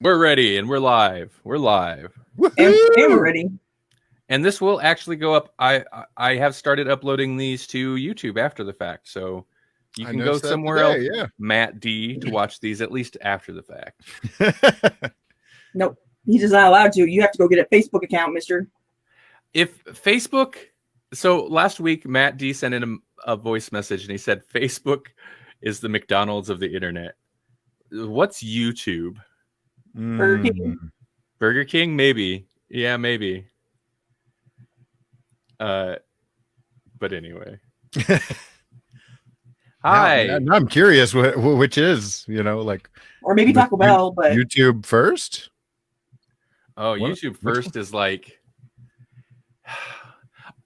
We're ready and we're live. We're live. And we're ready. And this will actually go up. I have started uploading these to YouTube after the fact, so you can go somewhere else, Matt D, to watch these at least after the fact. Nope, he's just not allowed to. You have to go get a Facebook account, mister. If Facebook, so last week Matt D sent in a voice message and he said Facebook is the McDonald's of the internet. What's YouTube? Burger King. Burger King, maybe. Yeah, maybe. But anyway. Hi. Now I'm curious which is, like, or maybe Taco Bell, but YouTube first. Oh, YouTube first is like,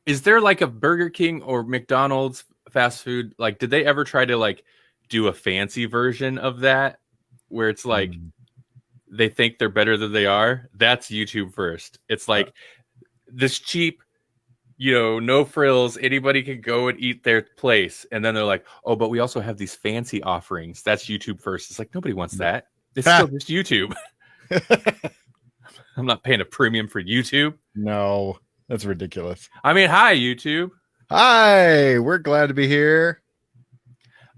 is there like a Burger King or McDonald's fast food? Like, did they ever try to like do a fancy version of that where it's like they think they're better than they are? That's YouTube first. It's like this cheap, no frills. Anybody can go and eat their place. And then they're like, oh, but we also have these fancy offerings. That's YouTube first. It's like, nobody wants that. It's still just YouTube. I'm not paying a premium for YouTube. No, that's ridiculous. I mean, hi, YouTube. Hi, we're glad to be here.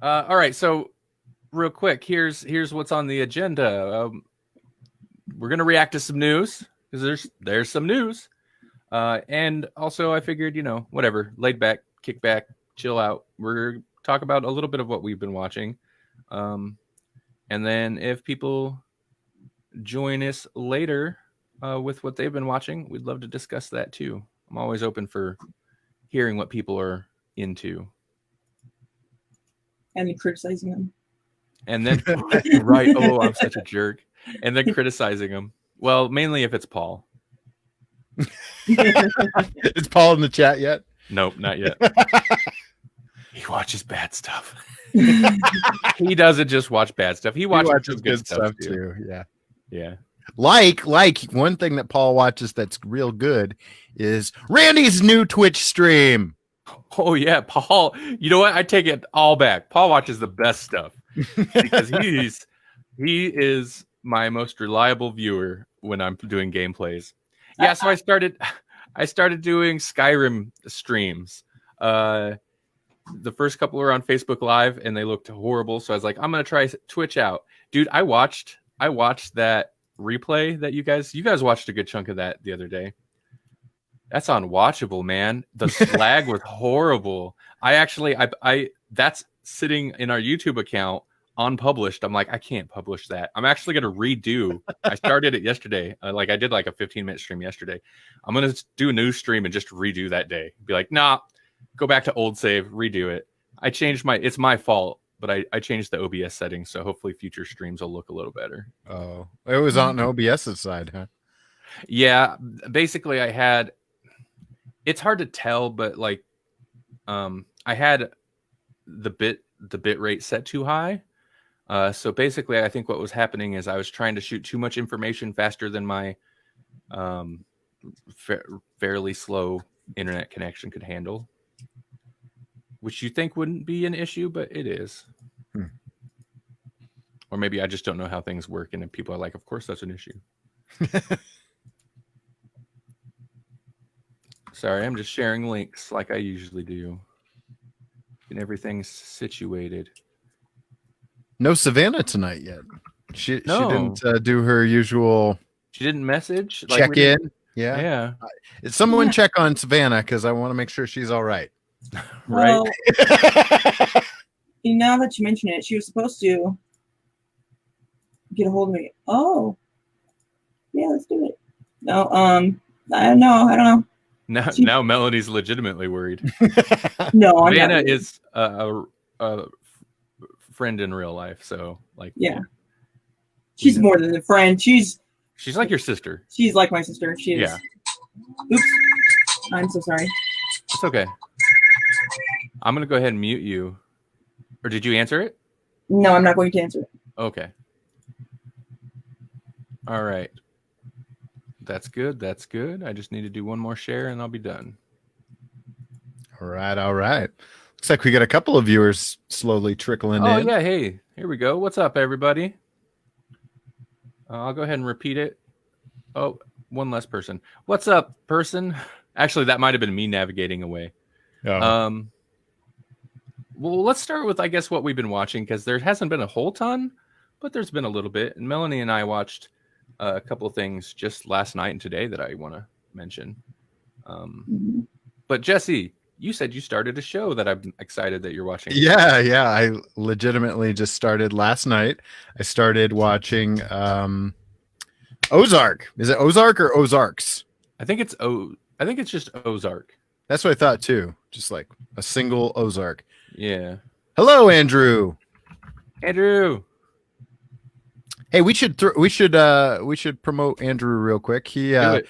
All right. So real quick, here's what's on the agenda. We're going to react to some news because there's some news. And also I figured, whatever, laid back, kick back, chill out. We're talk about a little bit of what we've been watching. And then if people join us later with what they've been watching, we'd love to discuss that too. I'm always open for hearing what people are into. And then criticizing them. And then, right. Oh, I'm such a jerk. And then criticizing them. Well, mainly if it's Paul. Is Paul in the chat yet? Nope, not yet. He watches bad stuff. He doesn't just watch bad stuff. He watches good stuff too. Yeah. Like one thing that Paul watches that's real good is Randy's new Twitch stream. Oh yeah, Paul. You know what? I take it all back. Paul watches the best stuff because he is my most reliable viewer when I'm doing gameplays. Yeah, so I started doing Skyrim streams. The first couple were on Facebook Live and they looked horrible, so I was like, I'm gonna try Twitch out. Dude, I watched that replay that you guys watched a good chunk of that the other day. That's unwatchable, man. The lag was horrible. I that's sitting in our YouTube account unpublished. I'm like, I can't publish that. I'm actually going to redo. I started it yesterday. I did like a 15-minute stream yesterday. I'm going to do a new stream and just redo that day. Be like, nah, go back to old save, redo it. I changed it's my fault, but I changed the OBS settings. So hopefully future streams will look a little better. Oh, it was on OBS's side, huh? Yeah. Basically it's hard to tell, but like, I had the bit rate set too high. So basically, I think what was happening is I was trying to shoot too much information faster than my fairly slow internet connection could handle, which you think wouldn't be an issue, but it is. Or maybe I just don't know how things work, and then people are like, of course that's an issue. Sorry, I'm just sharing links like I usually do. And everything's situated. No Savannah tonight yet. She didn't do her usual. She didn't message. Check in. Yeah. Someone check on Savannah because I want to make sure she's all right. Right. Well, now that you mention it, she was supposed to get a hold of me. Oh, yeah, let's do it. No, I don't know. Now Melanie's legitimately worried. No, Savannah is a friend in real life, so like yeah, she's more than a friend. She's like your sister. She's like my sister. She is. Yeah. Oops, I'm so sorry. It's okay. I'm gonna go ahead and mute you. Or did you answer it? No, I'm not going to answer it. Okay. All right. That's good. I just need to do one more share and I'll be done. All right. Looks like we got a couple of viewers slowly trickling in. Oh, yeah. Hey, here we go. What's up, everybody? I'll go ahead and repeat it. Oh, one less person. What's up, person? Actually, that might have been me navigating away. Oh. Well, let's start with, I guess, what we've been watching, because there hasn't been a whole ton, but there's been a little bit. And Melanie and I watched a couple of things just last night and today that I want to mention. But Jesse, you said you started a show that I'm excited that you're watching. Yeah. I legitimately just started last night. I started watching Ozark. Is it Ozark or Ozarks? I think it's just Ozark. That's what I thought too. Just like a single Ozark. Yeah. Hello, Andrew. Andrew. Hey, we should promote Andrew real quick. He is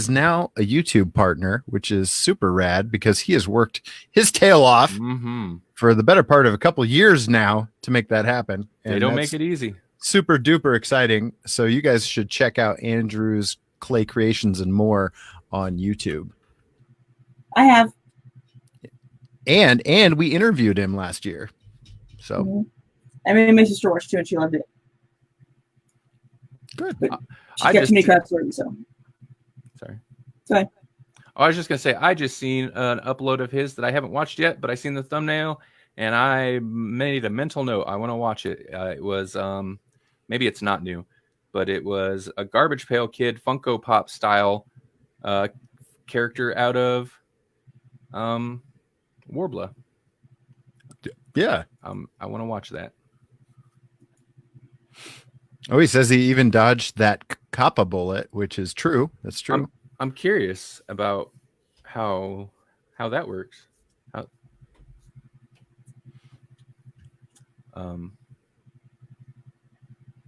now a YouTube partner, which is super rad because he has worked his tail off for the better part of a couple years now to make that happen. And they don't make it easy. Super duper exciting. So you guys should check out Andrew's Clay Creations and more on YouTube. I have. And we interviewed him last year. So I mean, my sister watched too, and she loved it. Good. But she got too many crap stories, so. Sorry. Sorry. I was just gonna say I just seen an upload of his that I haven't watched yet, but I seen the thumbnail and I made a mental note. I want to watch it. It was maybe it's not new, but it was a Garbage Pail Kid Funko Pop style character out of Warbler. Yeah. I want to watch that. Oh, he says he even dodged that Kappa bullet, which is true. That's true. I'm curious about how that works. I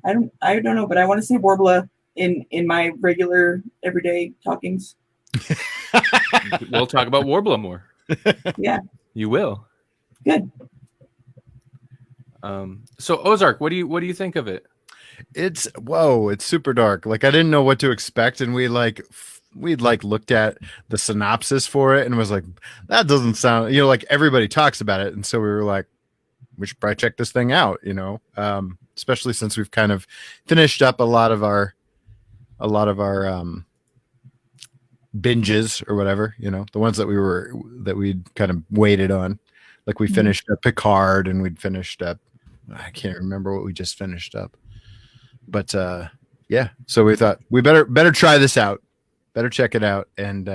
don't know, but I want to say Warbler in my regular everyday talkings. We'll talk about Warbler more. Yeah. You will. Good. So Ozark, what do you think of it? It's super dark. Like I didn't know what to expect, and we'd looked at the synopsis for it and was like, that doesn't sound, like everybody talks about it, and so we were like, we should probably check this thing out, especially since we've kind of finished up a lot of our binges or whatever, the ones that we'd kind of waited on. Like we finished up Picard, and we'd finished up, I can't remember what we just finished up. But yeah, so we thought we better try this out, better check it out, and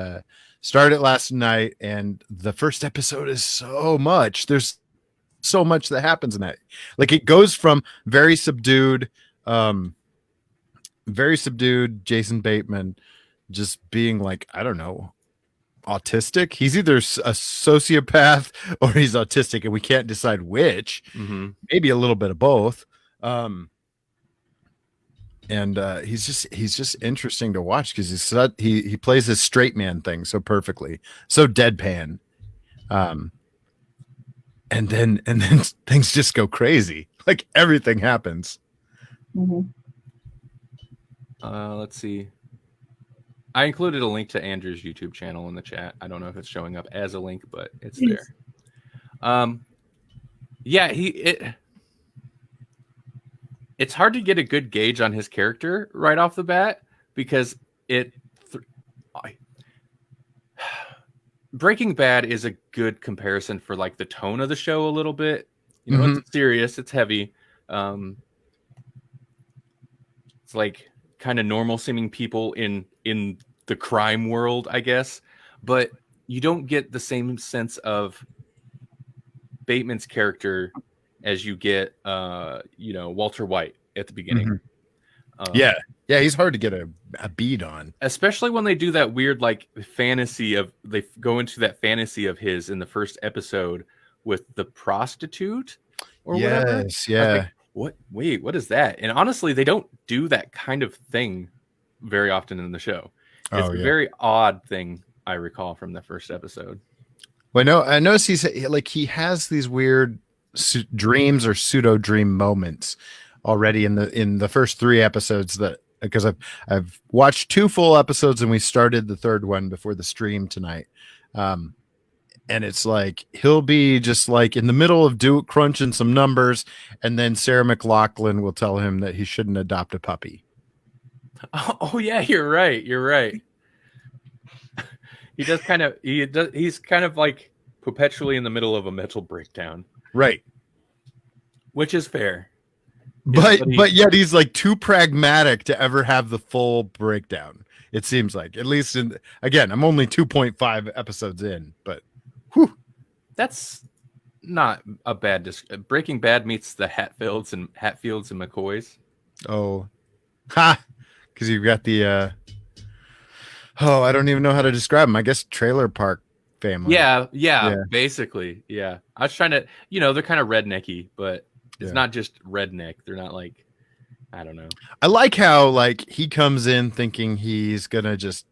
started it last night. And the first episode is so much. There's so much that happens in that. Like it goes from very subdued Jason Bateman just being like, I don't know, autistic. He's either a sociopath or he's autistic, and we can't decide which. Maybe a little bit of both. And he's just interesting to watch because he plays his straight man thing so perfectly, so deadpan. And then things just go crazy. Like everything happens. Let's see. I included a link to Andrew's YouTube channel in the chat. I don't know if it's showing up as a link, but it's there. Yeah, it's hard to get a good gauge on his character right off the bat because Breaking Bad is a good comparison for like the tone of the show a little bit. It's serious, it's heavy. It's like kind of normal seeming people in the crime world, I guess, but you don't get the same sense of Bateman's character as you get Walter White at the beginning. Yeah, he's hard to get a beat on, especially when they do that weird like fantasy of, they go into that fantasy of his in the first episode with the prostitute or whatever. Yeah. Like, what is that? And honestly, they don't do that kind of thing very often in the show. It's a very odd thing I recall from the first episode. Well, I notice he has these weird dreams or pseudo dream moments already in the first 3 episodes, that because I've watched 2 full episodes and we started the 3rd one before the stream tonight. And it's like he'll be just like in the middle of crunching some numbers, and then Sarah McLachlan will tell him that he shouldn't adopt a puppy. Oh yeah, you're right. You're right. He's kind of like perpetually in the middle of a mental breakdown. Right. Which is fair. But yet he's like too pragmatic to ever have the full breakdown. It seems like, at least again, I'm only 2.5 episodes in, but whew. That's not a bad Breaking Bad meets the Hatfields and McCoys. Oh, ha! Because you've got the I don't even know how to describe them. I guess trailer park family. Yeah, basically, yeah. I was trying to, they're kind of rednecky, but it's not just redneck. They're not like, I don't know. I like how like he comes in thinking he's gonna just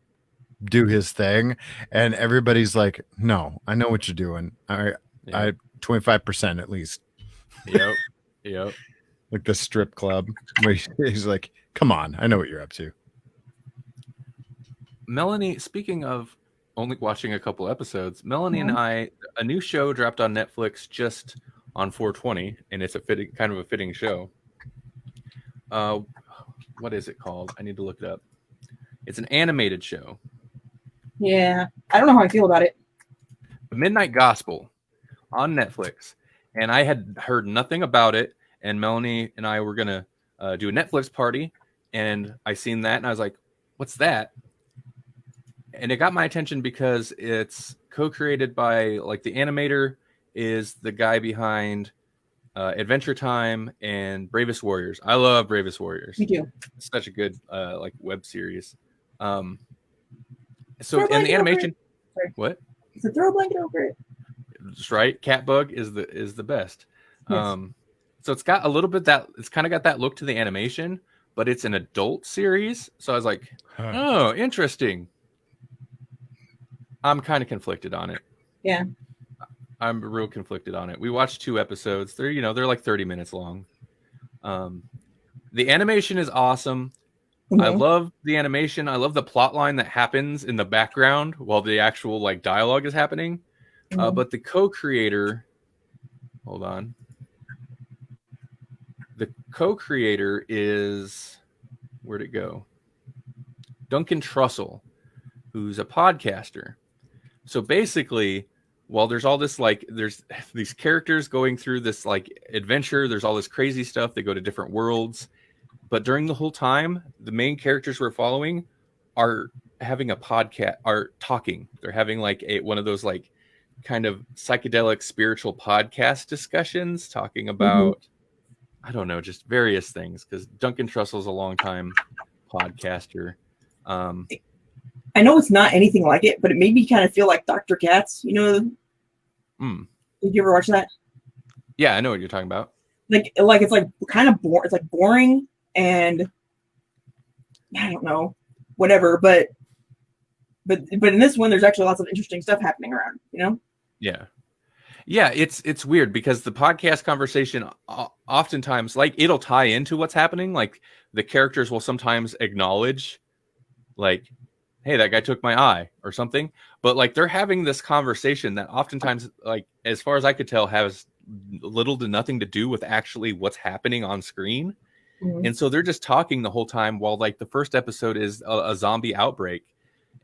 do his thing, and everybody's like, "No, I know what you're doing. I 25% at least." Yep. Like the strip club where he's like, "Come on, I know what you're up to." Melanie, speaking of only watching a couple episodes, Melanie and I, a new show dropped on Netflix just on 420, and it's a fitting show. What is it called? I need to look it up. It's an animated show. Yeah, I don't know how I feel about it. Midnight Gospel on Netflix, and I had heard nothing about it, and Melanie and I were gonna do a Netflix party, and I seen that, and I was like, "What's that?" And it got my attention because it's co-created by, like, the animator is the guy behind Adventure Time and Bravest Warriors. I love Bravest Warriors. Me too. It's such a good like web series. So and the animation. What? So throw a blanket over it. That's right. Catbug is the best. Yes. So it's got a little bit it's kind of got that look to the animation, but it's an adult series. So I was like, oh, interesting. I'm kind of conflicted on it. Yeah. I'm real conflicted on it. We watched 2 episodes. They're like 30 minutes long. The animation is awesome. Mm-hmm. I love the animation. I love the plot line that happens in the background while the actual like dialogue is happening. Mm-hmm. But the co-creator, hold on. The co-creator is, where'd it go? Duncan Trussell, who's a podcaster. So basically, while there's all this, like, there's these characters going through this like adventure, there's all this crazy stuff. They go to different worlds. But during the whole time, the main characters we're following are having a podcast, are talking. They're having like one of those like kind of psychedelic spiritual podcast discussions, talking about, I don't know, just various things. Because Duncan Trussell's a longtime podcaster. I know it's not anything like it, but it made me kind of feel like Dr. Katz. You know? Did you ever watch that? Yeah, I know what you're talking about. Like it's like kind of boring. It's like boring. And I don't know, whatever, but in this one, there's actually lots of interesting stuff happening around, you know? Yeah. It's weird because the podcast conversation oftentimes, like, it'll tie into what's happening. Like, the characters will sometimes acknowledge, like, hey, that guy took my eye or something. But like, they're having this conversation that oftentimes, like, as far as I could tell, has little to nothing to do with actually what's happening on screen. Mm-hmm. And so they're just talking the whole time while, like, the first episode is a zombie outbreak,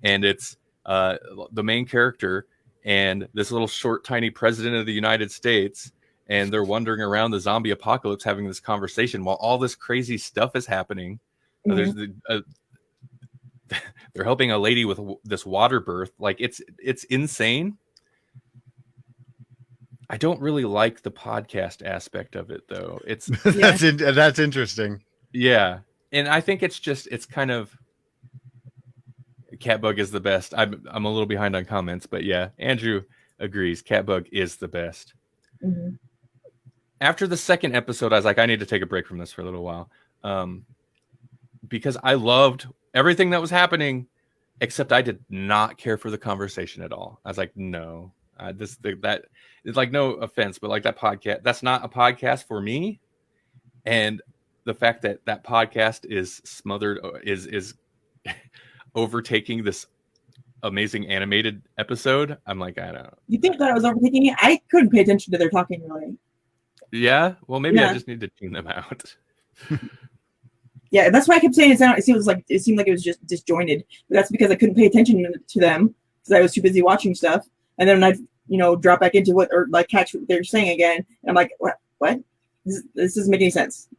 and it's the main character and this little short, tiny president of the United States, and they're wandering around the zombie apocalypse having this conversation while all this crazy stuff is happening. Mm-hmm. They're helping a lady with this water birth. Like, it's insane. I don't really like the podcast aspect of it, though. It's that's interesting. Yeah, and I think it's kind of, Catbug is the best. I'm a little behind on comments, but yeah, Andrew agrees. Catbug is the best. Mm-hmm. After the second episode, I was like, I need to take a break from this for a little while, because I loved everything that was happening, except I did not care for the conversation at all. I was like, no. That it's like, no offense, but like, that podcast, that's not a podcast for me. And the fact that podcast is smothered, is overtaking this amazing animated episode, I'm like, I don't know. You think that I was overthinking it? I couldn't pay attention to their talking really. Yeah, well, maybe I Yeah. just need to tune them out. Yeah, that's why I kept saying it seemed like it was just disjointed. But that's because I couldn't pay attention to them because I was too busy watching stuff. And then I'd drop back into what or like catch what they're saying again, and I'm like, what? This doesn't make any sense.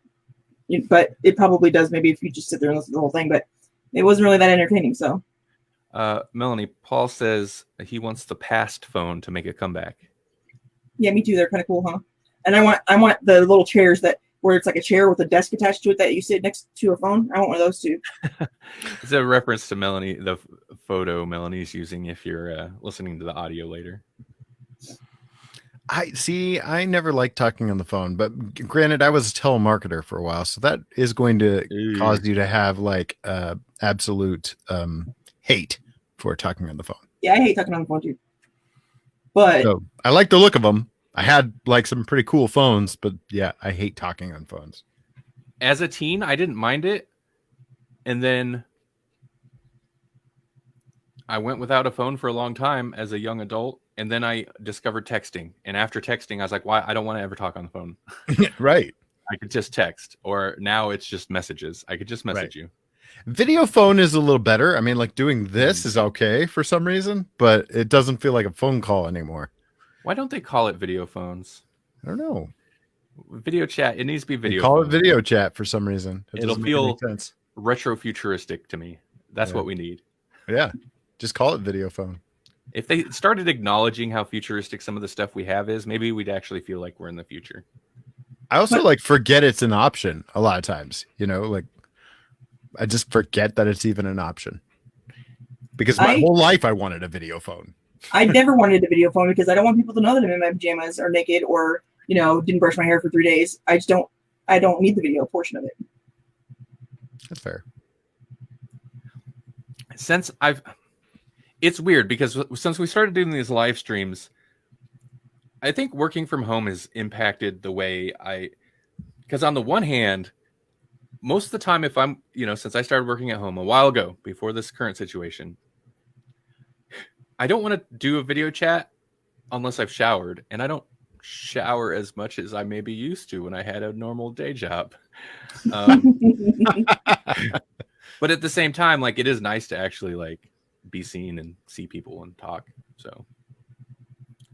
But it probably does. Maybe if you just sit there and listen to the whole thing, but it wasn't really that entertaining. So, Melanie, Paul says he wants the past phone to make a comeback. yeah, me too. They're kind of cool, huh? And I want the little chairs where it's like a chair with a desk attached to it that you sit next to a phone. I want one of those too. It's a reference to Melanie, the photo Melanie's using if you're listening to the audio later. I never liked talking on the phone, but granted, I was a telemarketer for a while, so that is going to cause you to have like absolute hate for talking on the phone. Yeah, I hate talking on the phone too. But So I like the look of them. I had like some pretty cool phones, but yeah, I hate talking on phones. As a teen, I didn't mind it, and then I went without a phone for a long time as a young adult. And then I discovered texting. And after texting, I was like, why? I don't want to ever talk on the phone. Right. I could just text. Or now it's just messages. I could just message you. Video phone is a little better. I mean, like doing this is okay for some reason, but it doesn't feel like a phone call anymore. Why don't they call it video phones? I don't know. Video chat. It needs to be video. Call phone. it video chat for some reason. It'll feel sense. Retro-futuristic to me. That's what we need. Yeah. Just call it video phone. If they started acknowledging how futuristic some of the stuff we have is, maybe we'd actually feel like we're in the future. I also like forget it's an option a lot of times, like I just forget that it's even an option because my whole life I wanted a video phone. I never wanted a video phone because I don't want people to know that I'm in my pajamas or naked or, didn't brush my hair for 3 days. I don't need the video portion of it. That's fair. It's weird because since we started doing these live streams, I think working from home has impacted the way because on the one hand, most of the time, if I'm, since I started working at home a while ago before this current situation, I don't want to do a video chat unless I've showered, and I don't shower as much as I maybe used to when I had a normal day job. But at the same time, like it is nice to actually like be seen and see people and talk. So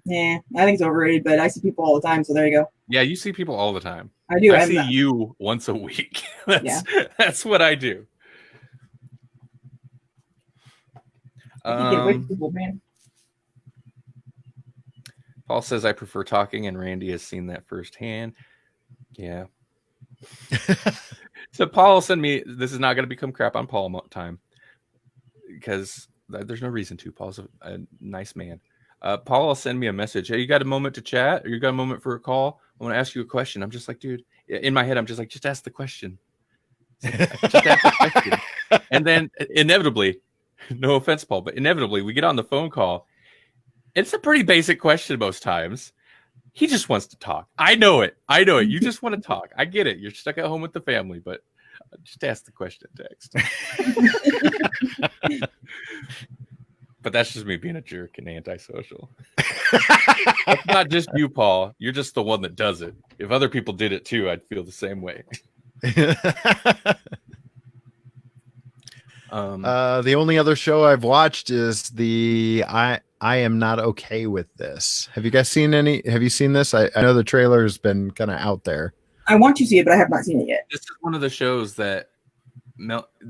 yeah, I think it's overrated, but I see people all the time, so there you go. Yeah, you see people all the time. I do. I see you once a week. That's what I do. Get away from people, man. Paul says I prefer talking, and Randy has seen that firsthand. Yeah. So Paul send me. This is not going to become crap on Paul time because there's no reason to. Paul's a nice man. Paul will send me a message. Hey, you got a moment to chat? Or you got a moment for a call? I want to ask you a question. I'm just like, dude, in my head, I'm just like, just ask the question. Just ask the question. And then inevitably, no offense, Paul, but inevitably we get on the phone call. It's a pretty basic question most times. He just wants to talk. I know it. You just want to talk. I get it. You're stuck at home with the family, but just ask the question text. But that's just me being a jerk and antisocial. That's not just you, Paul. You're just the one that does it. If other people did it too, I'd feel the same way. The only other show I've watched is the I Am Not Okay With This. Have you guys seen any? Have you seen this? I know the trailer's been kind of out there. I want to see it, but I have not seen it yet. This is one of the shows that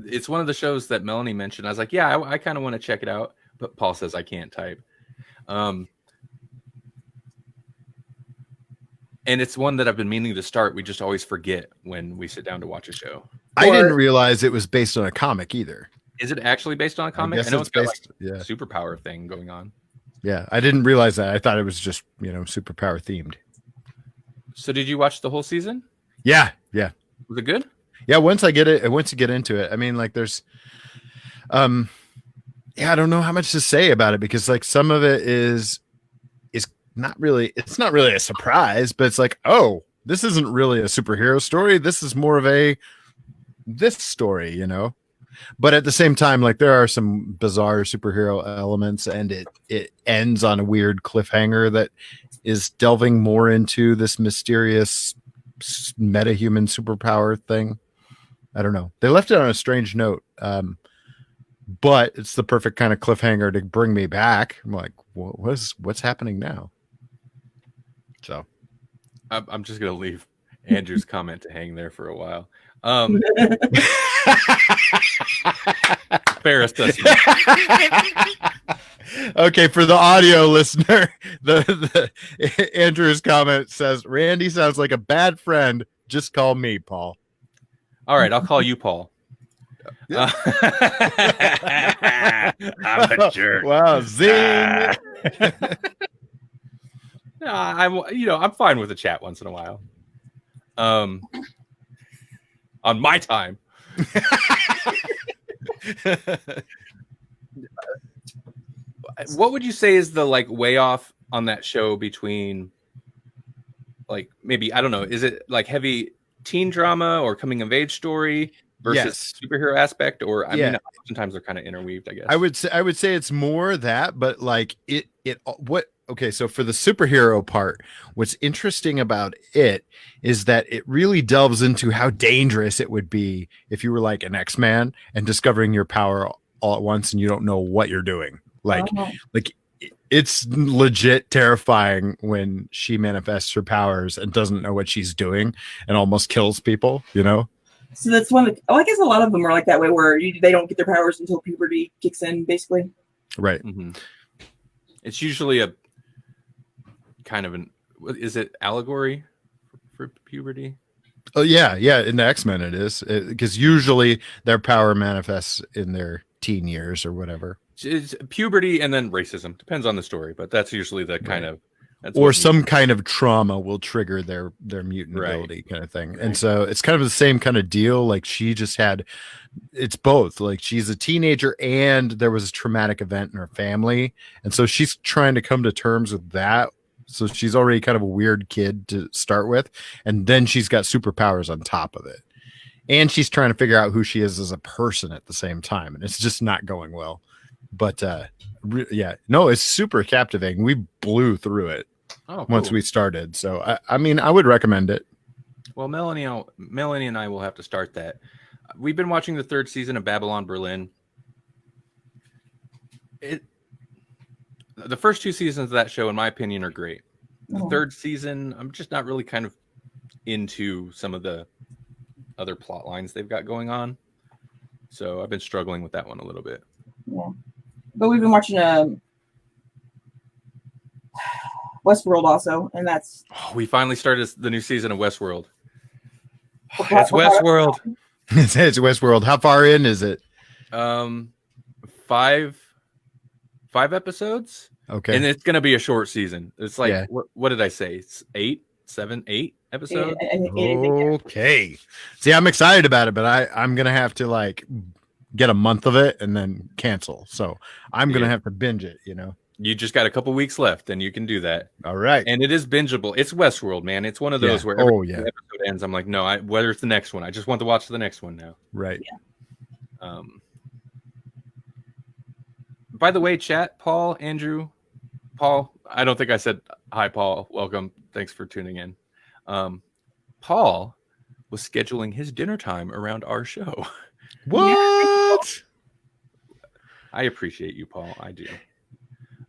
it's one of the shows that Melanie mentioned. I was like, yeah, I kind of want to check it out. But Paul says I can't type. And it's one that I've been meaning to start. We just always forget when we sit down to watch a show. I didn't realize it was based on a comic either. Is it actually based on a comic? I know it's got like a superpower thing going on. Yeah, I didn't realize that. I thought it was just, superpower themed. So did you watch the whole season? Yeah. Was it good? Yeah, once you get into it, I mean, like there's I don't know how much to say about it because like some of it is not really a surprise, but it's like, oh, this isn't really a superhero story. This is more of this story, But at the same time, like there are some bizarre superhero elements, and it ends on a weird cliffhanger that is delving more into this mysterious metahuman superpower thing. I don't know. They left it on a strange note, but it's the perfect kind of cliffhanger to bring me back. I'm like, what's happening now? So I'm just gonna leave Andrew's comment to hang there for a while. Fair assessment. Okay, for the audio listener, the Andrew's comment says, Randy sounds like a bad friend. Just call me Paul. All right, I'll call you Paul. Yeah. I'm a jerk. Wow, zing. I'm fine with a chat once in a while. On my time. What would you say is the like way off on that show between like maybe I don't know, is it like heavy teen drama or coming of age story versus superhero aspect, or I mean oftentimes they're kind of interweaved, I guess. I would say it's more that, but like so for the superhero part, what's interesting about it is that it really delves into how dangerous it would be if you were like an X-Man and discovering your power all at once and you don't know what you're doing. Like it's legit terrifying when she manifests her powers and doesn't know what she's doing and almost kills people, you know? So that's one. I guess a lot of them are like that way, where they don't get their powers until puberty kicks in, basically. Right. Mm-hmm. It's usually a kind of is it allegory for puberty? Oh yeah. In the X-Men it is, because usually their power manifests in their teen years or whatever. It's puberty and then racism. Depends on the story, but that's usually the kind of or some kind of trauma will trigger their mutant ability kind of thing. And so it's kind of the same kind of deal. Like she just it's both. Like she's a teenager and there was a traumatic event in her family. And so she's trying to come to terms with that. So she's already kind of a weird kid to start with. And then she's got superpowers on top of it. And she's trying to figure out who she is as a person at the same time. And it's just not going well. But it's super captivating. We blew through it once we started. So I mean, I would recommend it. Well, Melanie and I will have to start that. We've been watching the 3rd season of Babylon Berlin. The first 2 seasons of that show, in my opinion, are great. The 3rd season, I'm just not really kind of into some of the other plot lines they've got going on. So I've been struggling with that one a little bit. Yeah. But we've been watching Westworld also, and that's... we finally started the new season of Westworld. It's Westworld. It's Westworld. How far in is it? 5 episodes. Okay. And it's going to be a short season. It's like, what did I say? It's 8 episodes? Okay. See, I'm excited about it, but I'm going to have to like get a month of it and then cancel. So I'm going to have to binge it, you know? You just got a couple weeks left and you can do that. All right. And it is bingeable. It's Westworld, man. It's one of those where every episode ends. I'm like, no, whether it's the next one, I just want to watch the next one now. Right. Yeah. By the way, chat, Paul, Andrew, Paul, I don't think I said hi, Paul. Welcome. Thanks for tuning in. Paul was scheduling his dinner time around our show. What? I appreciate you, Paul. I do.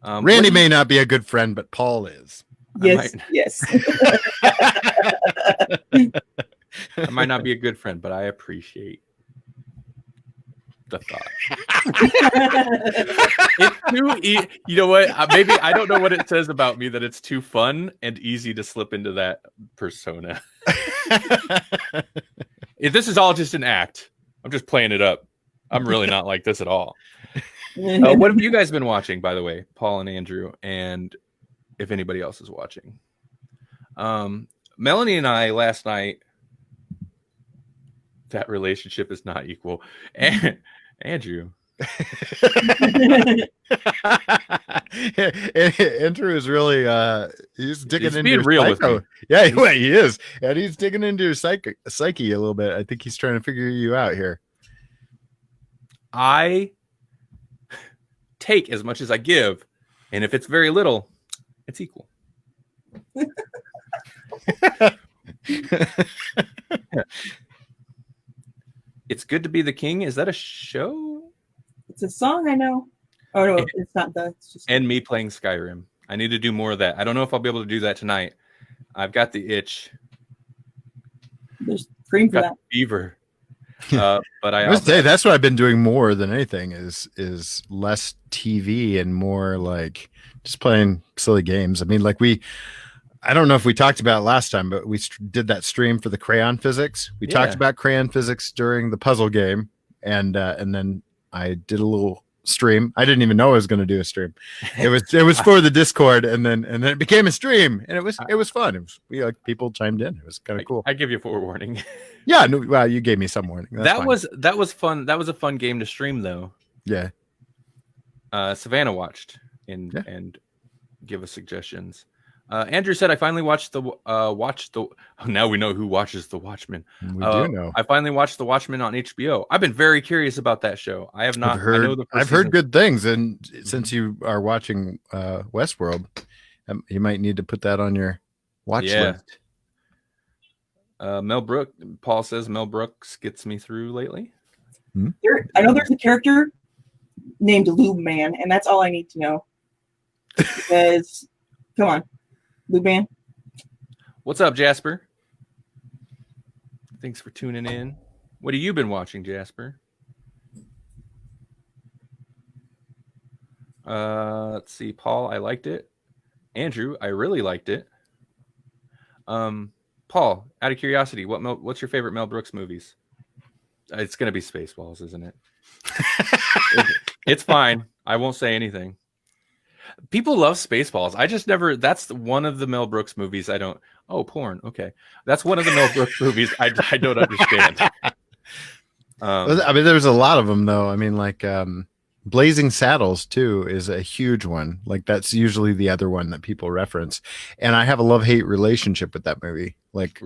Randy may not be a good friend, but Paul is. Yes. I might not be a good friend, but I appreciate the thought. It's too you know what? Maybe I don't know what it says about me that it's too fun and easy to slip into that persona. If this is all just an act, I'm just playing it up. I'm really not like this at all. What have you guys been watching, by the way, Paul and Andrew, and if anybody else is watching? Melanie and I last night, that relationship is not equal. And Andrew. Andrew is really he's digging into being real with me. Yeah, he is. And he's digging into your psyche a little bit. I think he's trying to figure you out here. I take as much as I give, and if it's very little, it's equal. It's Good to Be the King. Is that a show? It's a song, I know. Oh no, it's not that. It's just And me playing Skyrim. I need to do more of that. I don't know if I'll be able to do that tonight. I've got the itch. There's scream for that. Fever. But I must say that's what I've been doing more than anything is less TV and more like just playing silly games. I mean, like I don't know if we talked about it last time, but we did that stream for the crayon physics. We talked about crayon physics during the puzzle game, and then I did a little stream. I didn't even know I was going to do a stream. It was for the Discord, and then it became a stream, and it was fun. It was people chimed in. It was kind of cool. I give you forewarning. Yeah, no, well, you gave me some warning. That was fun. That was a fun game to stream, though. Yeah. Savannah watched and give us suggestions. Andrew said, "I finally watched the now we know who watches The Watchmen. We do know. I finally watched The Watchmen on HBO. I've been very curious about that show. I have not. I've heard good things, and since you are watching Westworld, you might need to put that on your watch list." Paul says Mel Brooks gets me through lately. I know there's a character named Lube Man, and that's all I need to know. Because, come on. Lube Man. What's up, Jasper? Thanks for tuning in. What have you been watching, Jasper? Let's see. Paul, I liked it. Andrew, I really liked it. Paul, out of curiosity, what's your favorite Mel Brooks movies? It's going to be Spaceballs, isn't it? It's fine. I won't say anything. People love Spaceballs. I just never. That's one of the Mel Brooks movies I don't. Oh, porn. Okay, that's one of the Mel Brooks movies I don't understand. I mean, there's a lot of them though. I mean, like Blazing Saddles too is a huge one. Like that's usually the other one that people reference, and I have a love-hate relationship with that movie. Like,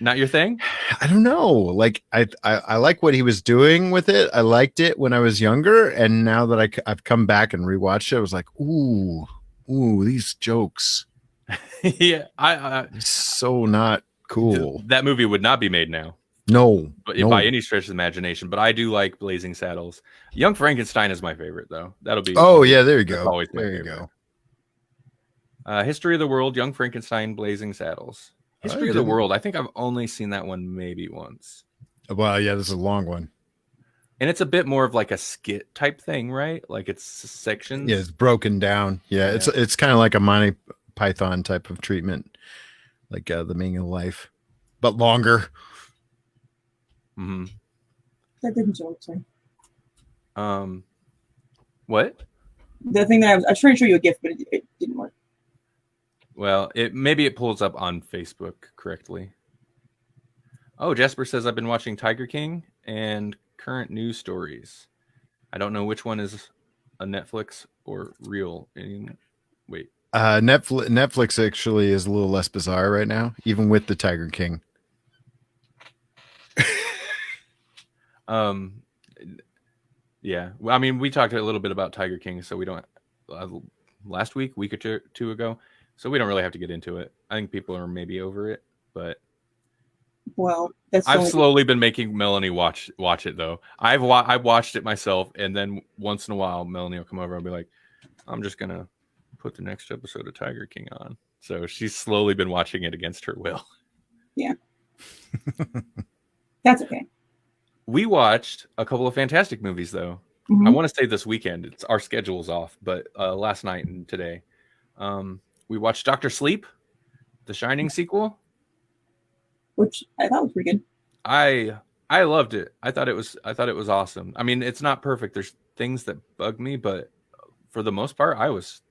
not your thing? I don't know. Like I like what he was doing with it. I liked it when I was younger, and now that I've come back and rewatched it, I was like, ooh, these jokes. Yeah, it's so not cool. That movie would not be made now. No, by any stretch of the imagination. But I do like Blazing Saddles. Young Frankenstein is my favorite, though. That'll be. Oh yeah, there you go. Always there you go. History of the World, Young Frankenstein, Blazing Saddles. History of the World. I think I've only seen that one maybe once. Well, yeah, this is a long one. And it's a bit more of like a skit type thing, right? Like it's sections. Yeah, it's broken down. Yeah. It's kind of like a Monty Python type of treatment, like the meaning of life, but longer. Mm-hmm. That didn't show up. What? The thing that I was trying to show you a GIF, but it didn't work. Well, maybe it pulls up on Facebook correctly. Oh, Jasper says I've been watching Tiger King and current news stories. I don't know which one is a Netflix or real. Wait. Netflix actually is a little less bizarre right now, even with the Tiger King. Yeah. Well, I mean, we talked a little bit about Tiger King, so we don't. Last week or two ago. So we don't really have to get into it. I think people are maybe over it, but I've slowly been making Melanie watch it though. I've watched it myself, and then once in a while, Melanie will come over and be like, "I'm just gonna put the next episode of Tiger King on." So she's slowly been watching it against her will. Yeah, that's okay. We watched a couple of fantastic movies though. Mm-hmm. I want to say this weekend. Our schedule's off, but last night and today. We watched Dr. Sleep, the Shining sequel, which I thought was pretty good. I loved it. I thought it was awesome. I mean, it's not perfect. There's things that bug me, but for the most part, I was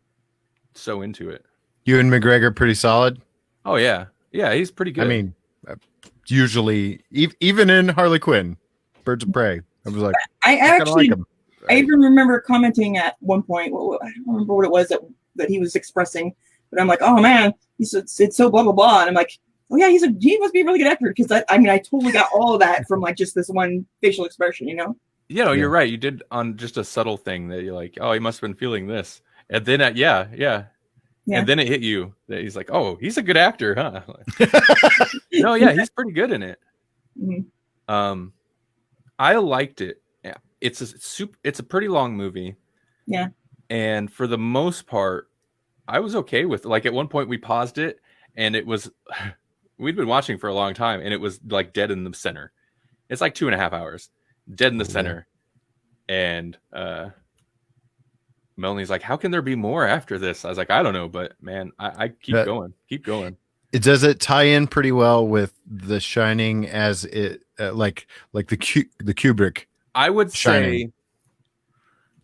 so into it. Ewan McGregor pretty solid. Oh yeah, he's pretty good. I mean, usually even in Harley Quinn, Birds of Prey, I was like, I actually like him. I even remember commenting at one point. I don't remember what it was that he was expressing. But I'm like, oh man, it's so blah blah blah, and I'm like, oh yeah, he must be a really good actor because I totally got all of that from like just this one facial expression, you know? You know, Yeah. you're right. You did on just a subtle thing that you're like, oh, he must have been feeling this. And then, yeah. Yeah. And then it hit you that he's like, oh, he's a good actor, huh? No, yeah, he's pretty good in it. Mhm. I liked it. Yeah, it's a pretty long movie. Yeah. And for the most part, I was okay with it. Like at one point we paused it and it was we'd been watching for a long time and it was like dead in the center. It's like 2.5 hours. Dead in the center. And Melanie's like, how can there be more after this? I was like, I don't know, but man, I keep going. Keep going. Does it tie in pretty well with The Shining as it like the Kubrick? I would Shining.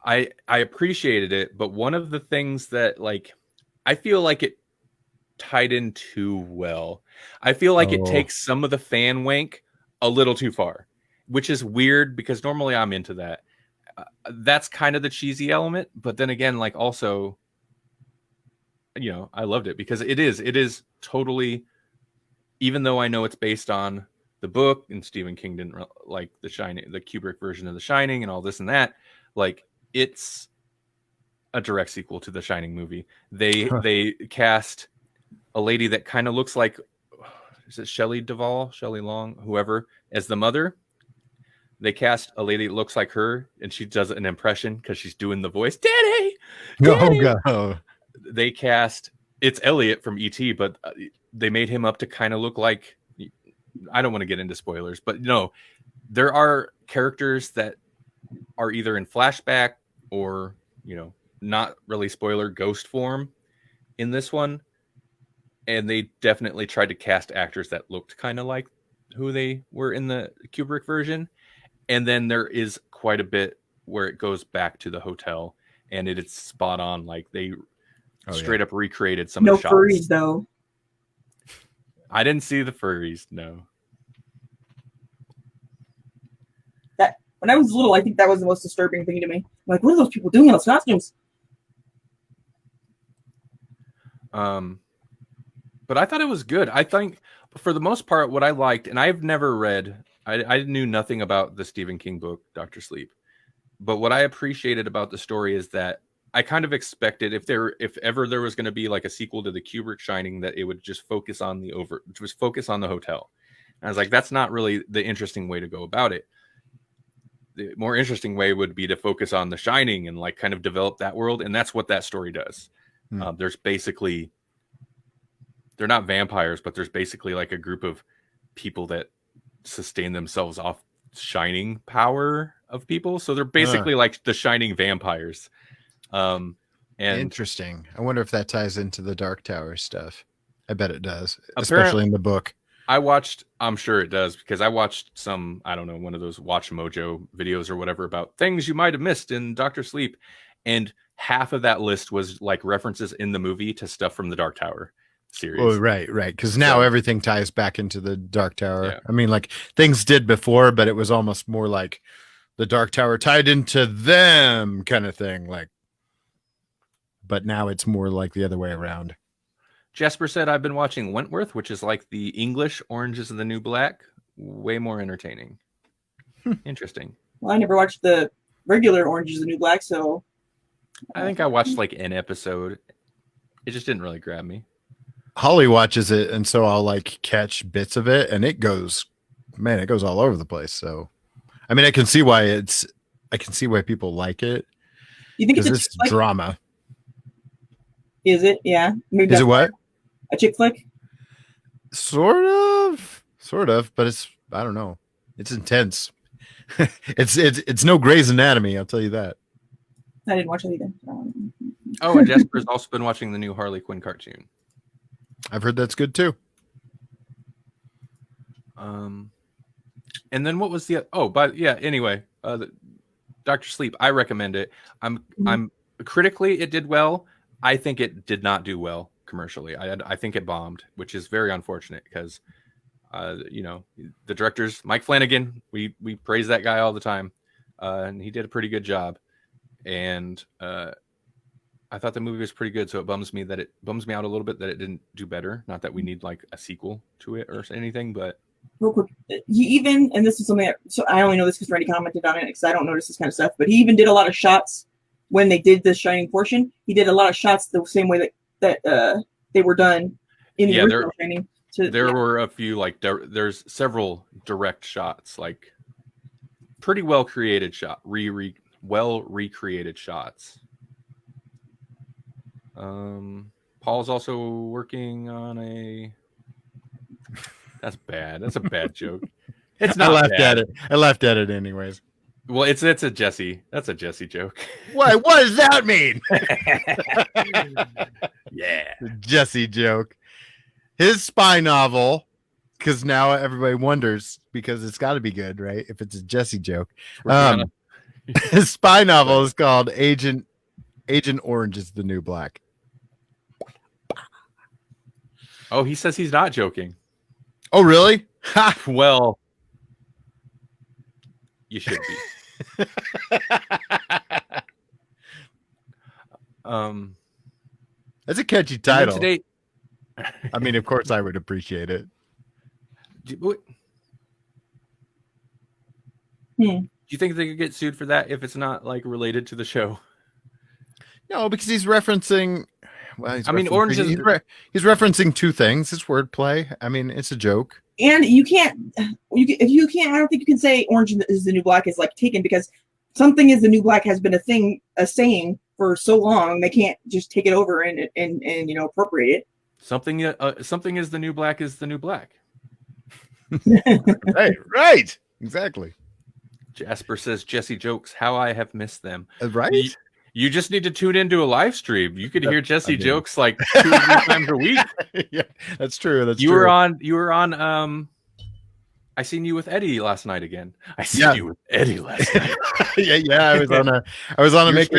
say I appreciated it, but one of the things that like I feel like it tied in too well. I feel like it takes some of the fan wank a little too far, which is weird because normally I'm into that. That's kind of the cheesy element, but then again, like also, you know, I loved it because it is totally, even though I know it's based on the book and Stephen King didn't like the Shining, the Kubrick version of the Shining and all this and that, like it's a direct sequel to the Shining movie. They cast a lady that kind of looks like, is it Shelley Long, whoever, as the mother. They cast a lady that looks like her, and she does an impression because she's doing the voice. Daddy! Oh god! They cast, it's Elliot from E.T., but they made him up to kind of look like, I don't want to get into spoilers, but no, there are characters that are either in flashback or, you know, not really spoiler, ghost form in this one. And they definitely tried to cast actors that looked kind of like who they were in the Kubrick version. And then there is quite a bit where it goes back to the hotel, and it is spot on. Like they straight up recreated some of the shots. No furries though. I didn't see the furries. No. That when I was little, I think that was the most disturbing thing to me. Like, what are those people doing in those costumes? But I thought it was good. I think for the most part, what I liked, and I've never read. I knew nothing about the Stephen King book, Dr. Sleep. But what I appreciated about the story is that I kind of expected if ever there was going to be like a sequel to the Kubrick Shining, that it would just focus on the hotel. And I was like, that's not really the interesting way to go about it. The more interesting way would be to focus on the Shining and like kind of develop that world. And that's what that story does. There's basically, they're not vampires, but there's basically like a group of people that sustain themselves off shining power of people, so they're basically like the Shining vampires. And interesting. I wonder if that ties into the Dark Tower stuff. I bet it does, especially in the book. I'm sure it does, because I watched some, I don't know, one of those Watch Mojo videos or whatever about things you might have missed in Dr. Sleep, and half of that list was like references in the movie to stuff from the Dark Tower series. Oh, right. Because now everything ties back into the Dark Tower. Yeah. I mean, like things did before, but it was almost more like the Dark Tower tied into them kind of thing. Like, but now it's more like the other way around. Jasper said, I've been watching Wentworth, which is like the English Orange is the New Black. Way more entertaining. Interesting. Well, I never watched the regular Orange is the New Black, so I think I watched like an episode. It just didn't really grab me. Holly watches it, and so I'll like catch bits of it, and it goes all over the place. So, I mean, I can see why people like it. You think it's drama? Is it? Yeah. Maybe is it what? A chick flick? Sort of, but I don't know. It's intense. it's no Grey's Anatomy, I'll tell you that. I didn't watch it either. Oh, and Jasper's also been watching the new Harley Quinn cartoon. I've heard that's good too. And then what was the anyway, Dr. Sleep, I recommend it. I'm critically it did well. I think it did not do well commercially. I think it bombed, which is very unfortunate because you know, the director's Mike Flanagan. We praise that guy all the time. And he did a pretty good job. And I thought the movie was pretty good, so it bums me out a little bit that it didn't do better. Not that we need like a sequel to it or anything, but real quick, he even, and this is something that, so I only know this because Randy commented on it because I don't notice this kind of stuff, but he even did a lot of shots when they did the Shining portion. He did a lot of shots the same way that they were done in the original Shining. There were a few, like, there's several direct shots, like pretty well created well recreated shots. Paul's also working on a. That's bad. That's a bad joke. It's not. I laughed at it anyways. Well, it's a Jesse. That's a Jesse joke. What does that mean? Yeah, Jesse joke. His spy novel, because now everybody wonders because it's got to be good, right? If it's a Jesse joke, his spy novel is called Agent Orange is the New Black. Oh, he says he's not joking. Oh, really? Well, you should be. That's a catchy title. Today, I mean, of course, I would appreciate it. Do you think they could get sued for that if it's not like related to the show? No, because he's referencing. Well, he's Orange is. He's referencing two things. It's wordplay. I mean, it's a joke. And if you can't, I don't think you can say Orange is the New Black is like taken because something is the new black has been a saying for so long. They can't just take it over and appropriate it. Something is the new black is the new black. Right. Exactly. Jasper says Jesse jokes. How I have missed them. Right. You just need to tune into a live stream. You could hear Jesse jokes like 2 or 3 times a week. Yeah, that's true. You were on. I seen you with Eddie last night again. I seen you with Eddie last night. yeah. I was on a make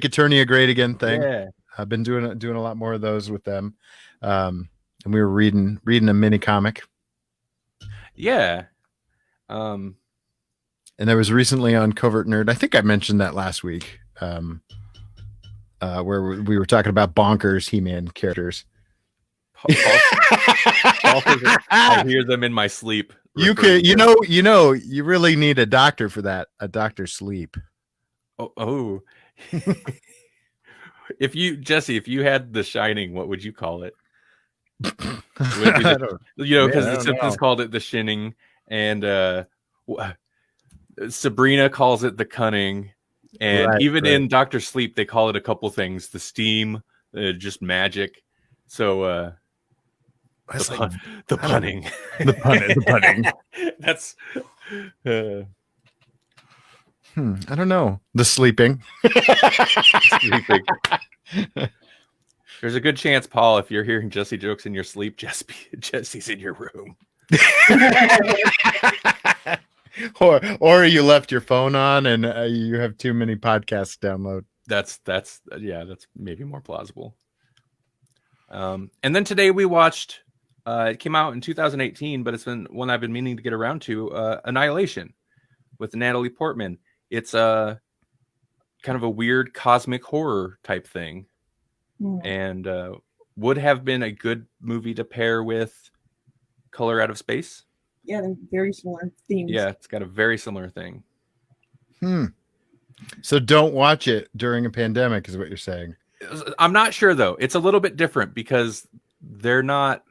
Eternia great again thing. Yeah. I've been doing a lot more of those with them. And we were reading a mini comic. Yeah. And there was recently on Covert Nerd. I think I mentioned that last week. Where we were talking about bonkers He-Man characters. I hear them in my sleep. You really need a doctor for that. A doctor sleep. Oh. If you had The Shining, what would you call it? Because the Simpsons called it The Shinning, and Sabrina calls it The Cunning, and in Doctor Sleep they call it a couple things: the Steam, just magic. So the punning. The punning. That's. I don't know. The sleeping. Sleeping. There's a good chance, Paul, if you're hearing Jesse jokes in your sleep, Jesse's in your room. or you left your phone on and you have too many podcasts to download. That's maybe more plausible. And then today we watched. It came out in 2018, but it's been one I've been meaning to get around to. Annihilation with Natalie Portman. It's a kind of a weird cosmic horror type thing, and would have been a good movie to pair with Color Out of Space. Yeah, they're very similar themes. Yeah, it's got a very similar thing. So don't watch it during a pandemic, is what you're saying. I'm not sure though. It's a little bit different because they're not.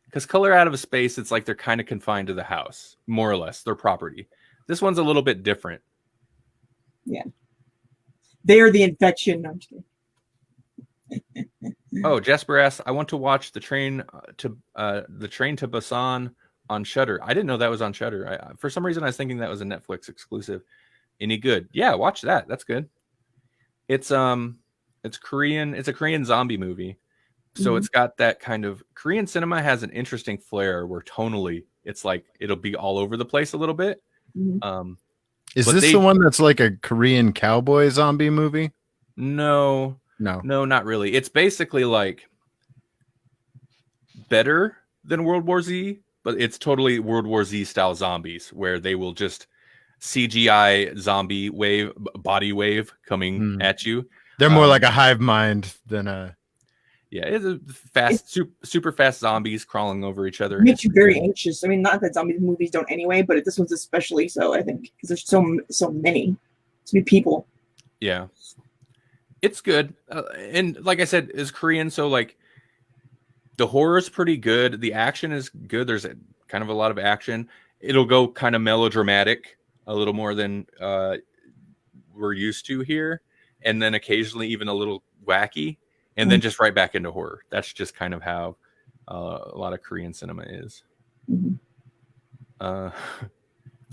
Because Color Out of Space, it's like they're kind of confined to the house, more or less, their property. This one's a little bit different. Yeah. They're the infection. No, I'm just kidding. Oh, Jasper asks, I want to watch the train to Busan on Shudder. I didn't know that was on Shudder. For some reason, I was thinking that was a Netflix exclusive. Any good? Yeah, watch that. That's good. It's Korean. It's a Korean zombie movie. So It's got that kind of Korean cinema has an interesting flair where tonally it's like it'll be all over the place a little bit. Is this the one that's like a Korean cowboy zombie movie? No, not really. It's basically like better than World War Z, but it's totally World War Z style zombies where they will just CGI zombie body wave coming at you. They're more like a hive mind than a. Yeah, it's a fast, super fast zombies crawling over each other. It makes you very anxious. I mean, not that zombie movies don't anyway, but this one's especially so. I think because there's so many people. Yeah, it's good, and like I said, it's Korean, so like the horror's pretty good. The action is good. There's kind of a lot of action. It'll go kind of melodramatic, a little more than we're used to here, and then occasionally even a little wacky, and then just right back into horror. That's just kind of how a lot of Korean cinema is.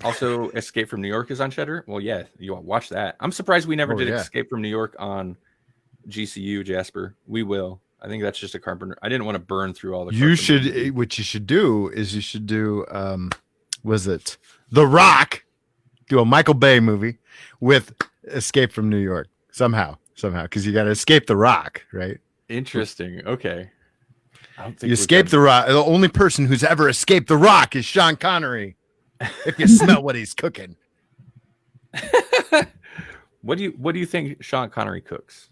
Also, Escape from New York is on Shudder. Well, yeah, you watch that. I'm surprised we never did Escape from New York on GCU, Jasper. We will. I think that's just a Carpenter. I didn't want to burn through all the. You should. What you should do is you should do. Was it The Rock? Do a Michael Bay movie with Escape from New York somehow, because you got to escape The Rock, right? Interesting. Okay. I don't think you escape The Rock. The only person who's ever escaped The Rock is Sean Connery. If you smell what he's cooking. What do you think Sean Connery cooks?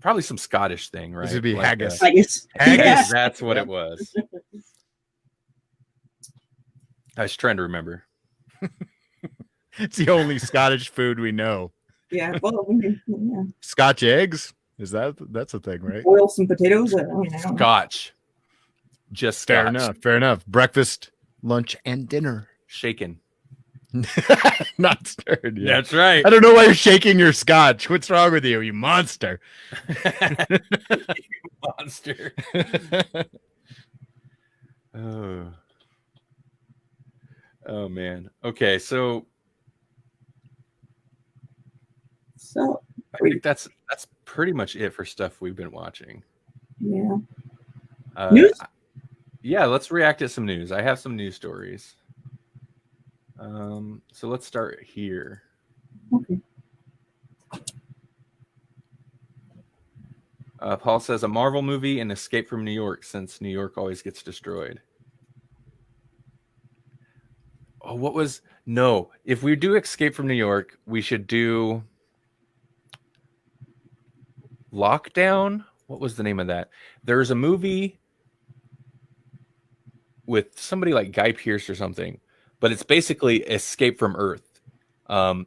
Probably some Scottish thing, right? This would be like haggis. Haggis, Yeah. that's what it was. I was trying to remember. It's the only Scottish food we know. Yeah, well, yeah. Scotch eggs? That's a thing, right? Boil some potatoes. Scotch. Just fair Scotch. Fair enough. Breakfast, lunch, and dinner. Shaken. Not stirred. Yeah. That's right. I don't know why you're shaking your Scotch. What's wrong with you monster? You monster. Oh man. Okay, so I think that's pretty much it for stuff we've been watching. Yeah. News? Yeah, let's react to some news. I have some news stories. So let's start here. Okay. Paul says a Marvel movie and Escape from New York, since New York always gets destroyed. Oh, if we do Escape from New York, we should do Lockdown. What was the name of that? There's a movie with somebody like Guy Pearce or something, but it's basically Escape from Earth.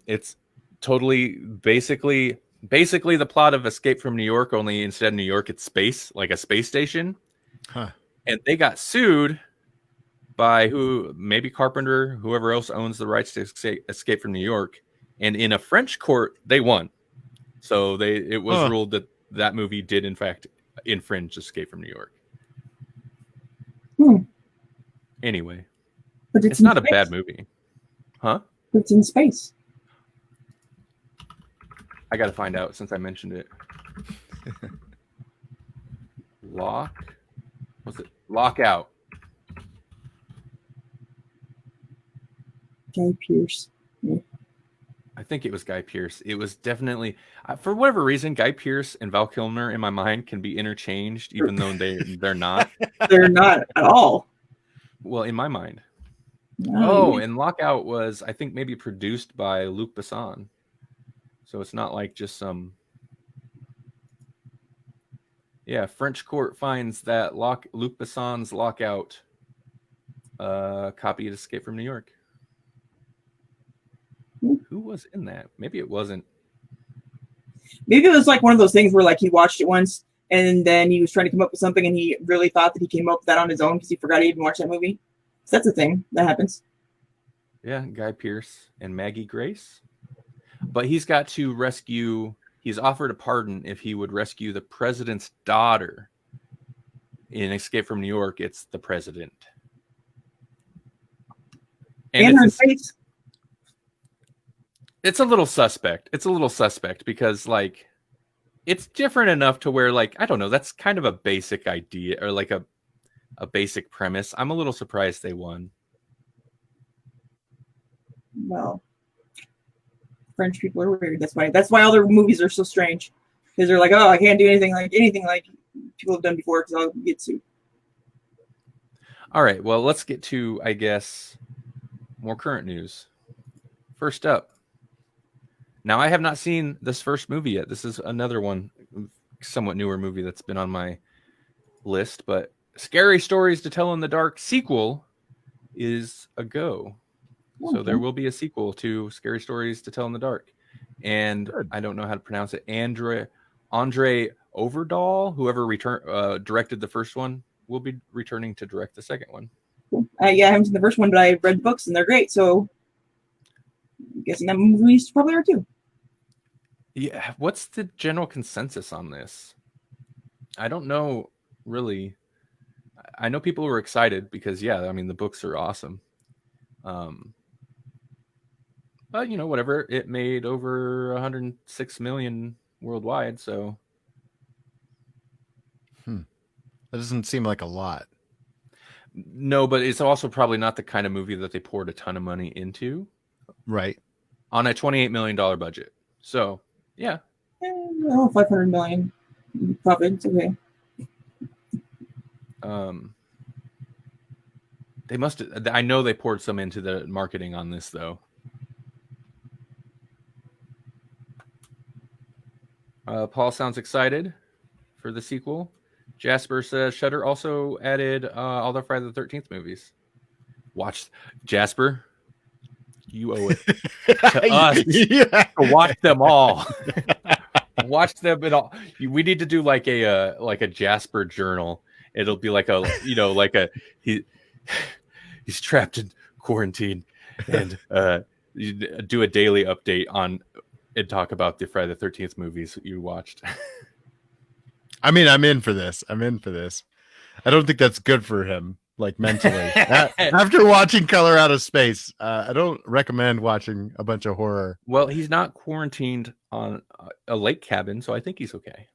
It's totally basically the plot of Escape from New York, only instead of New York, it's space, like a space station. Huh. And they got sued by maybe Carpenter, whoever else owns the rights to Escape from New York. And in a French court, they won. So it was ruled that movie did, in fact, infringe Escape from New York. Anyway. But it's not a bad movie. Huh? It's in space. I got to find out since I mentioned it. Lockout. Guy Pearce. Yeah. I think it was Guy Pearce. It was definitely, for whatever reason, Guy Pearce and Val Kilmer in my mind can be interchanged, even though they're not. They're not at all. Well, in my mind. No. And Lockout was, I think, maybe produced by Luc Besson. So it's not like just some. Yeah, French court finds that Luc Besson's Lockout copied Escape from New York. Who was in that? Maybe it wasn't. Maybe it was like one of those things where like he watched it once and then he was trying to come up with something and he really thought that he came up with that on his own because he forgot he even watched that movie. So that's a thing that happens. Yeah, Guy Pearce and Maggie Grace. But he's got to rescue. He's offered a pardon if he would rescue the president's daughter. In Escape from New York, it's the president. And her face. It's a little suspect. Because like it's different enough to where like, I don't know, that's kind of a basic idea or like a basic premise. I'm a little surprised they won. Well, French people are weird. That's why all their movies are so strange. Because they're like, oh, I can't do anything like people have done before because I'll get sued. All right, well, let's get to, I guess, more current news. First up. Now, I have not seen this first movie yet. This is another one, somewhat newer movie that's been on my list, but Scary Stories to Tell in the Dark sequel is a go. So there will be a sequel to Scary Stories to Tell in the Dark. And Good. I don't know how to pronounce it. Andre Overdahl, whoever directed the first one, will be returning to direct the second one. Cool. Yeah, I haven't seen the first one, but I've read the books and they're great. So I'm guessing that movie's probably are too. Yeah, what's the general consensus on this? I don't know, really. I know people were excited because, yeah, I mean, the books are awesome. But, you know, whatever. It made over 106 million worldwide, so. That doesn't seem like a lot. No, but it's also probably not the kind of movie that they poured a ton of money into. Right. On a $28 million budget. So, yeah. Well, 500 million profits. Okay. They must. I know they poured some into the marketing on this, though. Paul sounds excited for the sequel. Jasper says Shudder also added all the Friday the 13th movies. Watch, Jasper. You owe it to us to watch them all. Watch them at all. We need to do like a Jasper journal. It'll be like a he's trapped in quarantine, and you do a daily update on and talk about the Friday the 13th movies you watched. I mean, I'm in for this. I don't think that's good for him, like mentally. After watching Color Out of Space, I don't recommend watching a bunch of horror. Well, he's not quarantined on a lake cabin, so I think he's okay.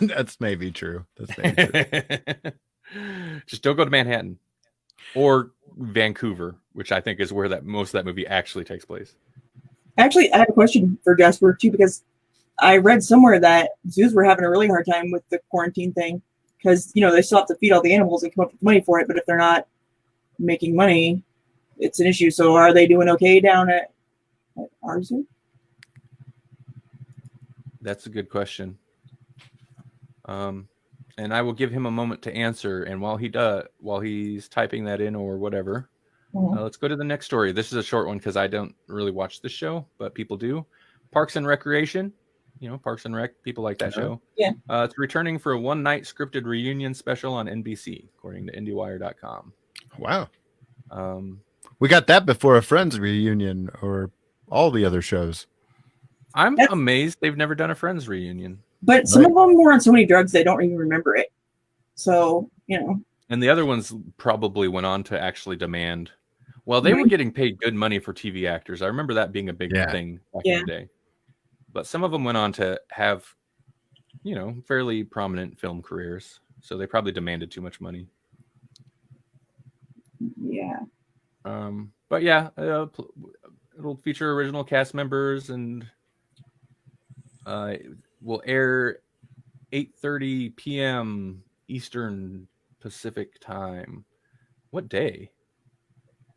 That's maybe true. Just don't go to Manhattan or Vancouver, which I think is where that most of that movie actually takes place. Actually, I have a question for Jasper too, because I read somewhere that zoos were having a really hard time with the quarantine thing because, you know, they still have to feed all the animals and come up with money for it. But if they're not making money, it's an issue. So are they doing okay down at our zoo? That's a good question. And I will give him a moment to answer. And while he's typing that in or whatever, let's go to the next story. This is a short one because I don't really watch this show, but people do. Parks and Recreation. You know, Parks and Rec, people like that show. Yeah. It's returning for a one-night scripted reunion special on NBC, according to IndieWire.com. Wow. We got that before a Friends reunion or all the other shows. I'm amazed they've never done a Friends reunion. But some of them were on so many drugs they don't even remember it. So, you know. And the other ones probably went on to actually demand. Well, they were getting paid good money for TV actors. I remember that being a big thing back in the day. But some of them went on to have, you know, fairly prominent film careers. So they probably demanded too much money. Yeah. But yeah, it'll feature original cast members and will air 8:30 p.m. Eastern Pacific time. What day?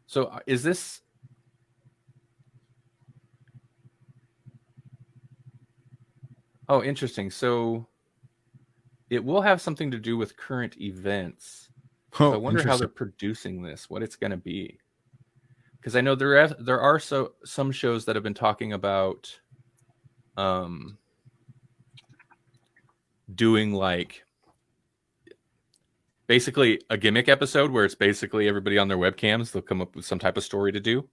So is this... Oh, interesting. So it will have something to do with current events. So I wonder how they're producing this, what it's going to be. Because I know there are some shows that have been talking about doing like basically a gimmick episode where it's basically everybody on their webcams. They'll come up with some type of story to do.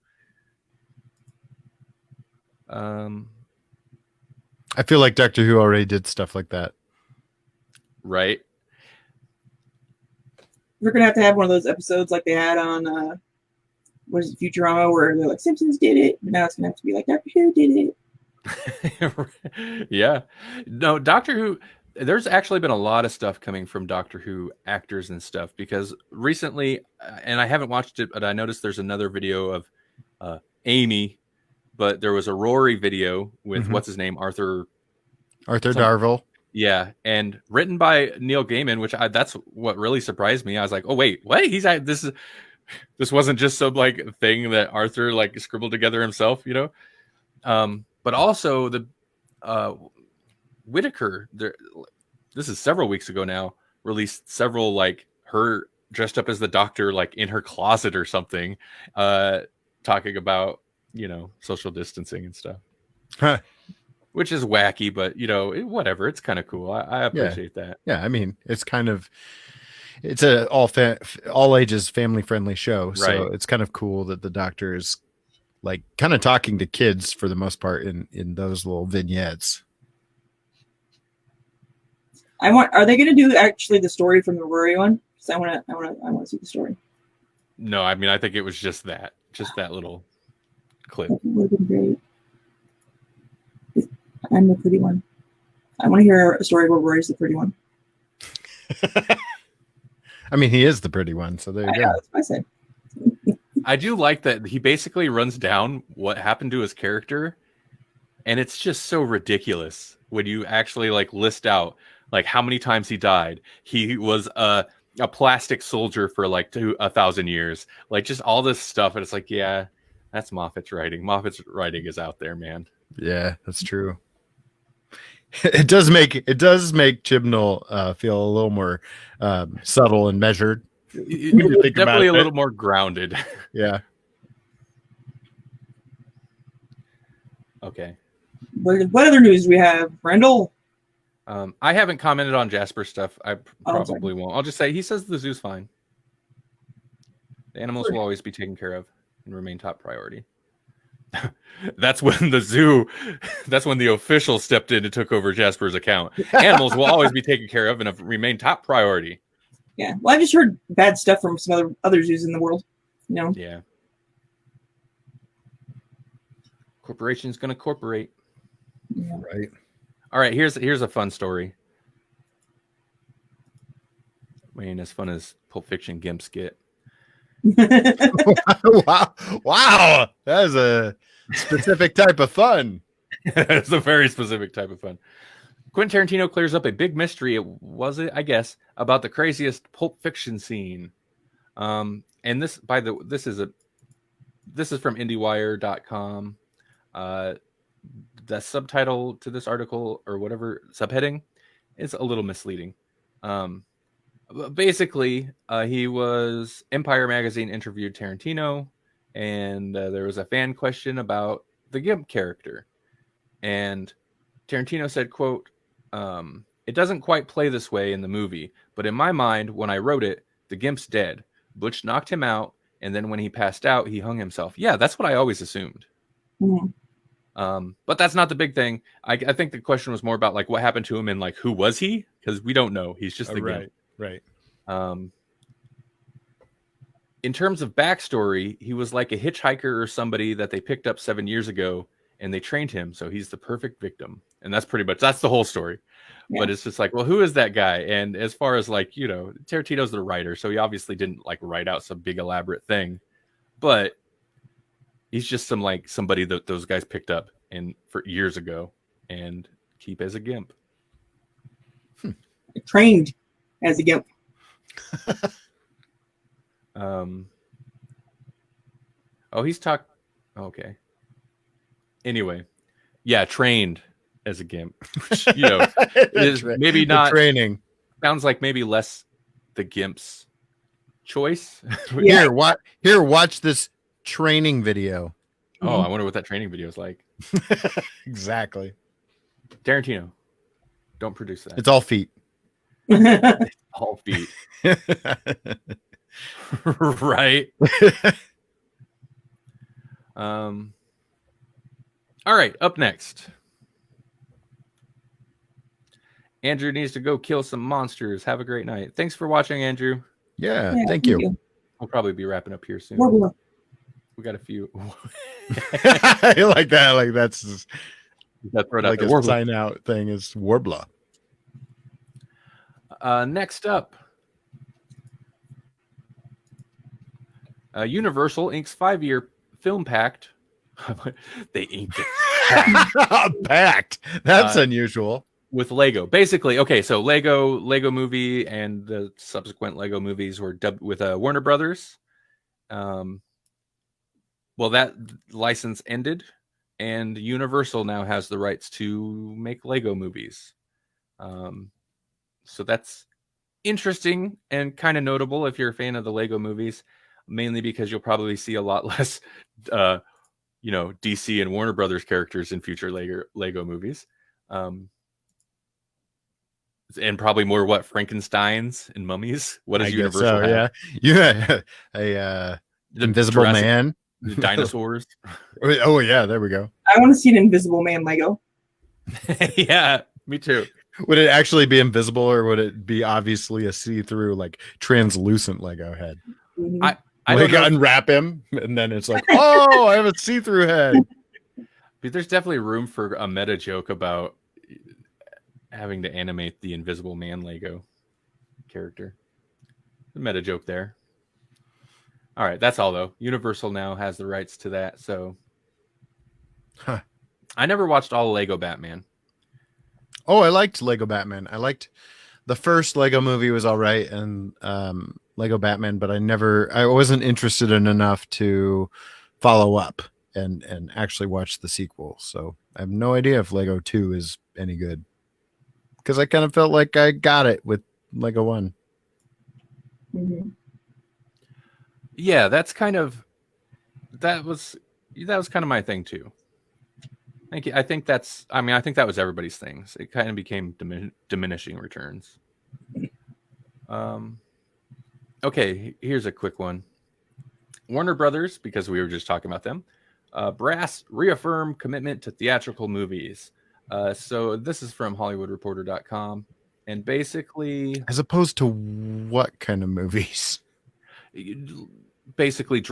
I feel like Doctor Who already did stuff like that. Right. We're going to have one of those episodes like they had on, what is it, Futurama, where they're like, Simpsons did it. But now it's going to have to be like, Doctor Who did it. Yeah. No, Doctor Who, there's actually been a lot of stuff coming from Doctor Who actors and stuff, because recently, and I haven't watched it, but I noticed there's another video of Amy, but there was a Rory video with what's his name, Arthur Darvill. Yeah, and written by Neil Gaiman, which that's what really surprised me. I was like, oh wait, what? This wasn't just some like thing that Arthur like scribbled together himself, you know. But also the Whitaker. This is several weeks ago now. released several like her dressed up as the Doctor, like in her closet or something, talking about, you know, social distancing and stuff. Huh. Which is wacky, but you know, whatever. It's kind of cool. I appreciate that. Yeah, I mean, it's a all ages family friendly show, so Right. it's kind of cool that the Doctor is like kind of talking to kids for the most part in those little vignettes. Are they going to do actually the story from the Rory one? Because I want to see the story. No, I mean, I think it was just that little clip. That would have been great. I'm the pretty one. I want to hear a story where Rory's the pretty one. I mean, he is the pretty one, so there you go. That's what I said. I do like that he basically runs down what happened to his character, and it's just so ridiculous when you actually like list out like how many times he died. He was a plastic soldier for like 1,000 years, like just all this stuff, and it's like, yeah, that's Moffat's writing. Moffat's writing is out there, man. Yeah, that's true. It does make Chibnall feel a little more subtle and measured. Definitely a little more grounded. Yeah. Okay. What other news do we have, Randall? I haven't commented on Jasper stuff. I probably won't. I'll just say he says the zoo's fine. The animals will always be taken care of and remain top priority. That's when the official stepped in and took over Jasper's account. Animals will always be taken care of and remain top priority. Yeah. Well, I've just heard bad stuff from some other zoos in the world. You know? Yeah. Corporation's gonna corporate. Yeah. Right. All right, here's a fun story. I mean, as fun as Pulp Fiction gimps get. Wow. That is a specific type of fun. It's a very specific type of fun. Quentin Tarantino clears up a big mystery, I guess, about the craziest Pulp Fiction scene. And this is from IndieWire.com. The subtitle to this article, or whatever subheading, is a little misleading. Basically, Empire Magazine interviewed Tarantino, and there was a fan question about the Gimp character. And Tarantino said, quote, "It doesn't quite play this way in the movie, but in my mind, when I wrote it, the Gimp's dead. Butch knocked him out, and then when he passed out, he hung himself." Yeah, that's what I always assumed. Mm-hmm. But that's not the big thing. I think the question was more about like what happened to him and like who was he? Because we don't know. He's just the Gimp. Right. In terms of backstory, he was like a hitchhiker or somebody that they picked up 7 years ago, and they trained him, so he's the perfect victim. And that's the whole story. Yeah. But it's just like, well, who is that guy? And as far as like, you know, Tarantino's the writer, so he obviously didn't like write out some big elaborate thing, but he's just somebody that those guys picked up for years ago and keep as a Gimp. Trained as a Gimp. Okay. Anyway, yeah, trained as a Gimp. You know, is maybe not training. Sounds like maybe less the Gimp's choice. Yeah. Here, watch this training video. Oh, I wonder what that training video is like. Exactly. Tarantino, don't produce that. It's all feet. It's all feet. Right. All right, up next. Andrew needs to go kill some monsters. Have a great night. Thanks for watching, Andrew. Yeah, thank you. We'll probably be wrapping up here soon. We got a few. I like that. Like that's like a sign out thing is Warbler. Next up, Universal inks 5-year film pact. They inked it. Pact. That's unusual. With Lego, basically. Okay, so Lego movie and the subsequent Lego movies were dubbed with Warner Brothers. Well, that license ended, and Universal now has the rights to make Lego movies. So that's interesting and kind of notable if you're a fan of the Lego movies, mainly because you'll probably see a lot less, DC and Warner Brothers characters in future Lego movies. And probably more Frankensteins and mummies. What does Universal have? Yeah. The Invisible Man. The dinosaurs. Oh yeah, there we go. I want to see an Invisible Man Lego. Yeah, me too. Would it actually be invisible, or would it be obviously a see-through, like translucent Lego head? Mhm. I like unwrap him, and then it's like, oh, I have a see-through head. But there's definitely room for a meta joke about having to animate the Invisible Man Lego character. The meta joke there. All right, that's all though. Universal now has the rights to that, so. Huh. I never watched all Lego Batman. Oh, I liked Lego Batman. I liked the first Lego movie was all right, and Lego Batman, but I wasn't interested in enough to follow up and actually watch the sequel. So I have no idea if Lego 2 is any good, because I kind of felt like I got it with Lego 1. Mm-hmm. Yeah, that was kind of my thing too. I think that was everybody's things. It kind of became diminishing returns. Okay, here's a quick one. Warner Brothers, because we were just talking about them, brass reaffirm commitment to theatrical movies. So this is from HollywoodReporter.com, and basically, as opposed to what kind of movies? Basically,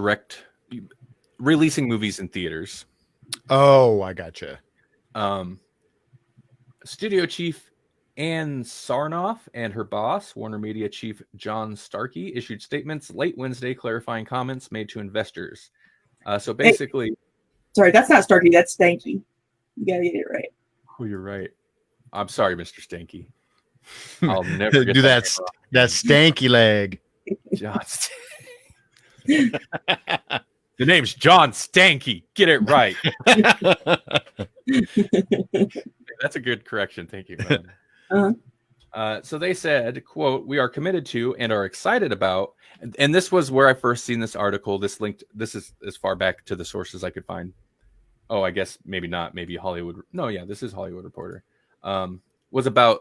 releasing movies in theaters. Oh, I gotcha. Studio chief Ann Sarnoff and her boss, Warner Media chief John Starkey, issued statements late Wednesday clarifying comments made to investors. So basically... Sorry, that's not Starkey, that's Stanky. You gotta get it right. Oh, you're right. I'm sorry, Mr. Stanky. I'll never get do that stanky leg. John The name's John Stanky. Get it right. That's a good correction. Thank you. So they said, quote, "We are committed to and are excited about," and this was where I first seen this article. This is as far back to the sources I could find. Oh, I guess maybe not. Maybe Hollywood. No, yeah, this is Hollywood Reporter. Was about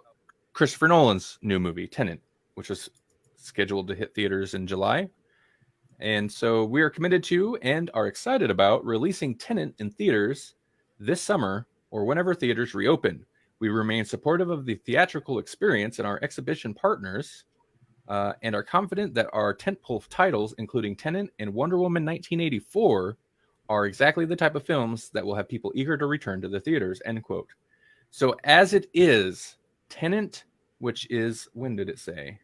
Christopher Nolan's new movie, Tenet, which was scheduled to hit theaters in July. And so we are committed to and are excited about releasing Tenet in theaters this summer or whenever theaters reopen. We remain supportive of the theatrical experience and our exhibition partners, and are confident that our tentpole titles, including Tenet and Wonder Woman 1984, are exactly the type of films that will have people eager to return to the theaters, end quote. So as it is, Tenet, which is, when did it say?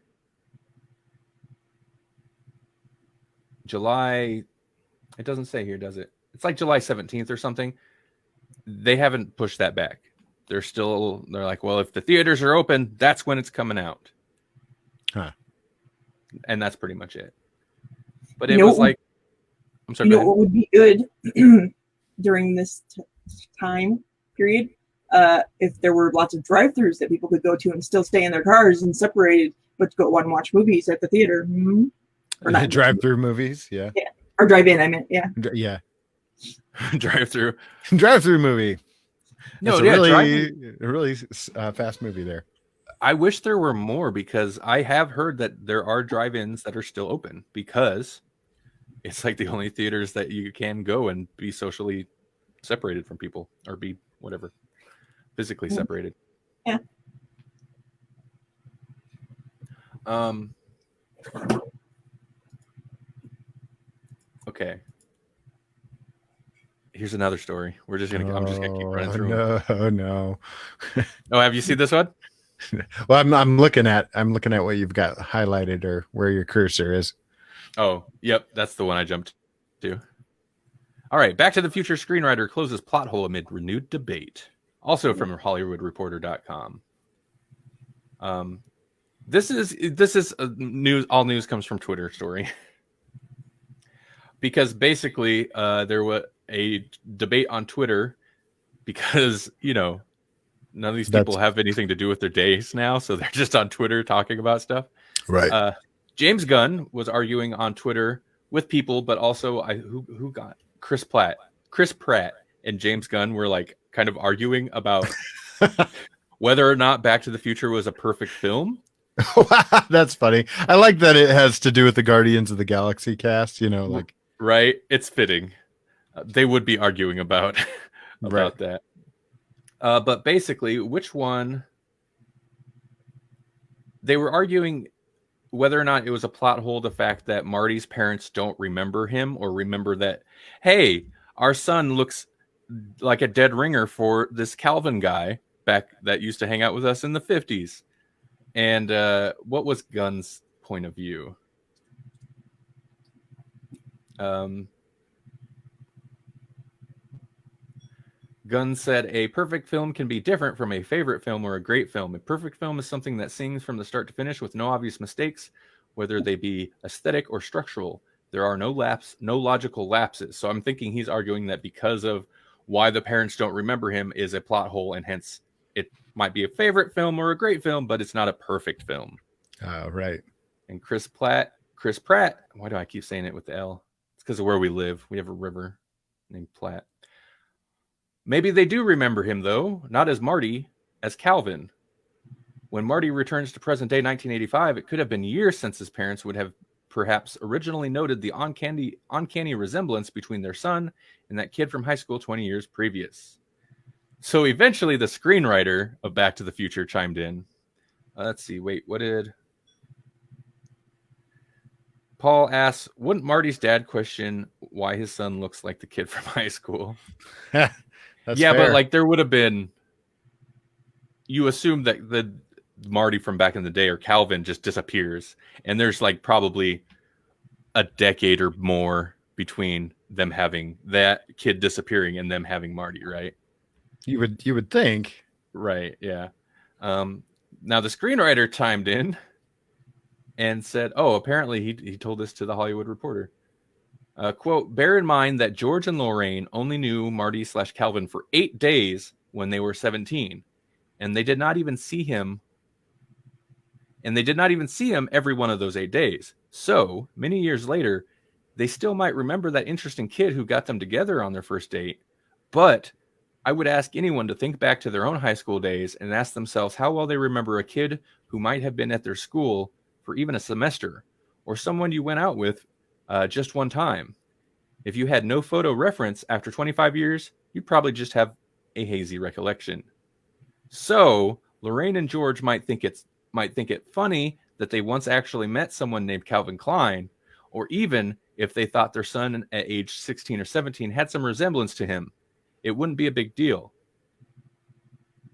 July, it doesn't say here, does it? It's like July 17th or something. They haven't pushed that back. They're like, well, if the theaters are open, that's when it's coming out. Huh. And that's pretty much it. But it was like, I'm sorry. You know what would be good during this time period? If there were lots of drive-thrus that people could go to and still stay in their cars and separated, but go and watch movies at the theater. Mm-hmm. Or not drive-through movies, yeah. Yeah. Or drive-in, I meant, yeah. Yeah. Drive-through movie. No, a really fast movie there. I wish there were more, because I have heard that there are drive-ins that are still open, because it's like the only theaters that you can go and be socially separated from people, or be whatever, physically separated. Yeah. Okay. Here's another story. I'm just gonna keep running through. No. Oh, have you seen this one? Well, I'm looking at what you've got highlighted, or where your cursor is. Oh, yep, that's the one I jumped to. All right, Back to the Future screenwriter closes plot hole amid renewed debate. Also from HollywoodReporter.com. This is news. All news comes from Twitter story. Because basically, there was a debate on Twitter, because none of these people have anything to do with their days now, so they're just on Twitter talking about stuff. James Gunn was arguing on Twitter with people, but also who got Chris Pratt and James Gunn were like kind of arguing about whether or not Back to the Future was a perfect film. That's funny. I like that it has to do with the Guardians of the Galaxy cast, like right. It's fitting. They would be arguing about that. But basically, which one they were arguing whether or not it was a plot hole, the fact that Marty's parents don't remember him or remember that, hey, our son looks like a dead ringer for this Calvin guy back that used to hang out with us in the 50s. And what was Gunn's point of view? Gunn said, a perfect film can be different from a favorite film or a great film. A perfect film is something that sings from the start to finish with no obvious mistakes, whether they be aesthetic or structural. There are no logical lapses. So I'm thinking he's arguing that because of why the parents don't remember him is a plot hole, and hence it might be a favorite film or a great film, but it's not a perfect film. Oh, right. And Chris Pratt, why do I keep saying it with the L? It's because of where we live. We have a river named Platte. Maybe they do remember him, though, not as Marty, as Calvin. When Marty returns to present day 1985, it could have been years since his parents would have perhaps originally noted the uncanny resemblance between their son and that kid from high school 20 years previous. So eventually the screenwriter of Back to the Future chimed in. Let's see, wait, what did... Paul asks, wouldn't Marty's dad question why his son looks like the kid from high school? That's yeah, fair. but like there would have been, you assume that the Marty from back in the day or Calvin just disappears, and there's like probably a decade or more between them having that kid disappearing and them having Marty, right? You would think, right? Yeah. Now the screenwriter chimed in and said, "Oh, apparently he told this to the Hollywood Reporter." Quote, bear in mind that George and Lorraine only knew Marty/Calvin for 8 days when they were 17, and they did not even see him. Every one of those 8 days. So many years later, they still might remember that interesting kid who got them together on their first date. But I would ask anyone to think back to their own high school days and ask themselves how well they remember a kid who might have been at their school for even a semester, or someone you went out with just one time. If you had no photo reference after 25 years, you'd probably just have a hazy recollection. So Lorraine and George might think it funny that they once actually met someone named Calvin Klein, or even if they thought their son at age 16 or 17 had some resemblance to him, it wouldn't be a big deal.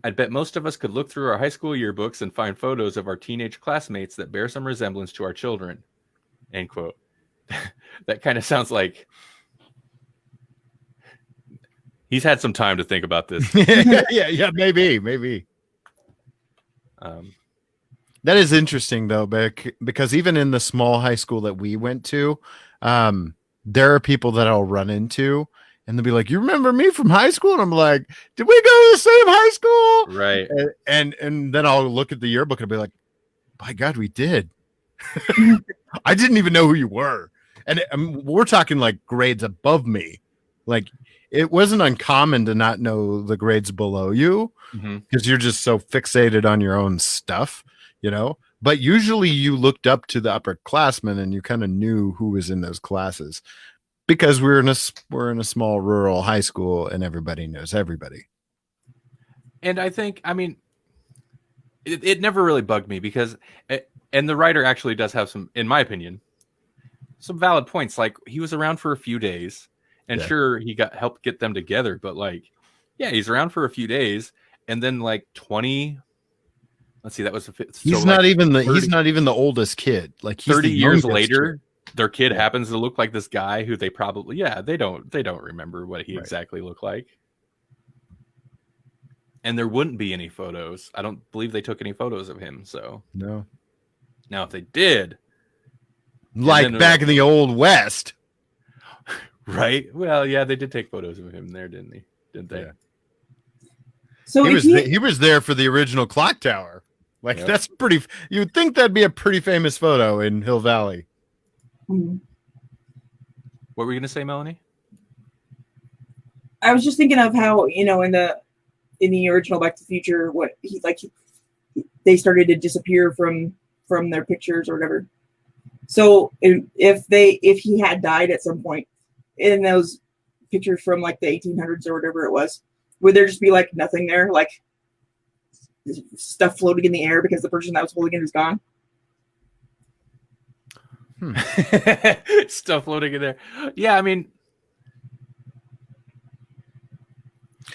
I'd bet most of us could look through our high school yearbooks and find photos of our teenage classmates that bear some resemblance to our children. End quote. That kind of sounds like he's had some time to think about this. yeah, maybe. That is interesting though, because even in the small high school that we went to, there are people that I'll run into and they'll be like, you remember me from high school? And I'm like, did we go to the same high school? Right. And then I'll look at the yearbook and be like, by God, we did. I didn't even know who you were. And we're talking like grades above me. Like it wasn't uncommon to not know the grades below you because you're just so fixated on your own stuff, but usually you looked up to the upperclassmen and you kind of knew who was in those classes because we're in a small rural high school and everybody knows everybody. And I think, it never really bugged me because, and the writer actually does have some, in my opinion, some valid points. Like he was around for a few days and sure he helped get them together, but like, yeah, he's around for a few days and then like 20, let's see, that was he's not even the oldest kid. Like he's 30 years later, their kid happens to look like this guy who they probably, they don't remember what he exactly looked like. And there wouldn't be any photos. I don't believe they took any photos of him. So no. Now, if they did, like back in the old West, right? Well, yeah, they did take photos of him there, didn't they? Didn't they? Yeah. So he was there for the original clock tower. Like Yep. that's pretty. You would think that'd be a pretty famous photo in Hill Valley. Mhm. What were you gonna say, Melanie? I was just thinking of how, in the original Back to the Future, what they started to disappear from their pictures or whatever. So if he had died at some point in those pictures from like the 1800s or whatever it was, would there just be like nothing there, like stuff floating in the air because the person that was holding it is gone? Stuff floating in there. Yeah, I mean,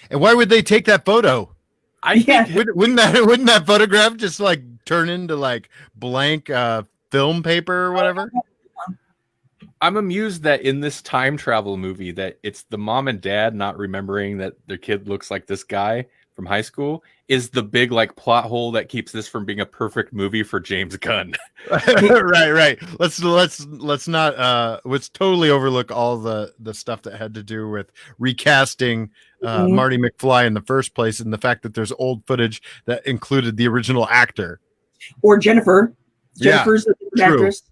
And why would they take that photo? I think Wouldn't that photograph just like turn into like blank film paper or whatever? I'm amused that in this time travel movie that it's the mom and dad not remembering that their kid looks like this guy from high school is the big like plot hole that keeps this from being a perfect movie for James Gunn. right. Let's not let's totally overlook all the stuff that had to do with recasting Marty McFly in the first place, and the fact that there's old footage that included the original actor. Or Jennifer's Yeah, the true. actress.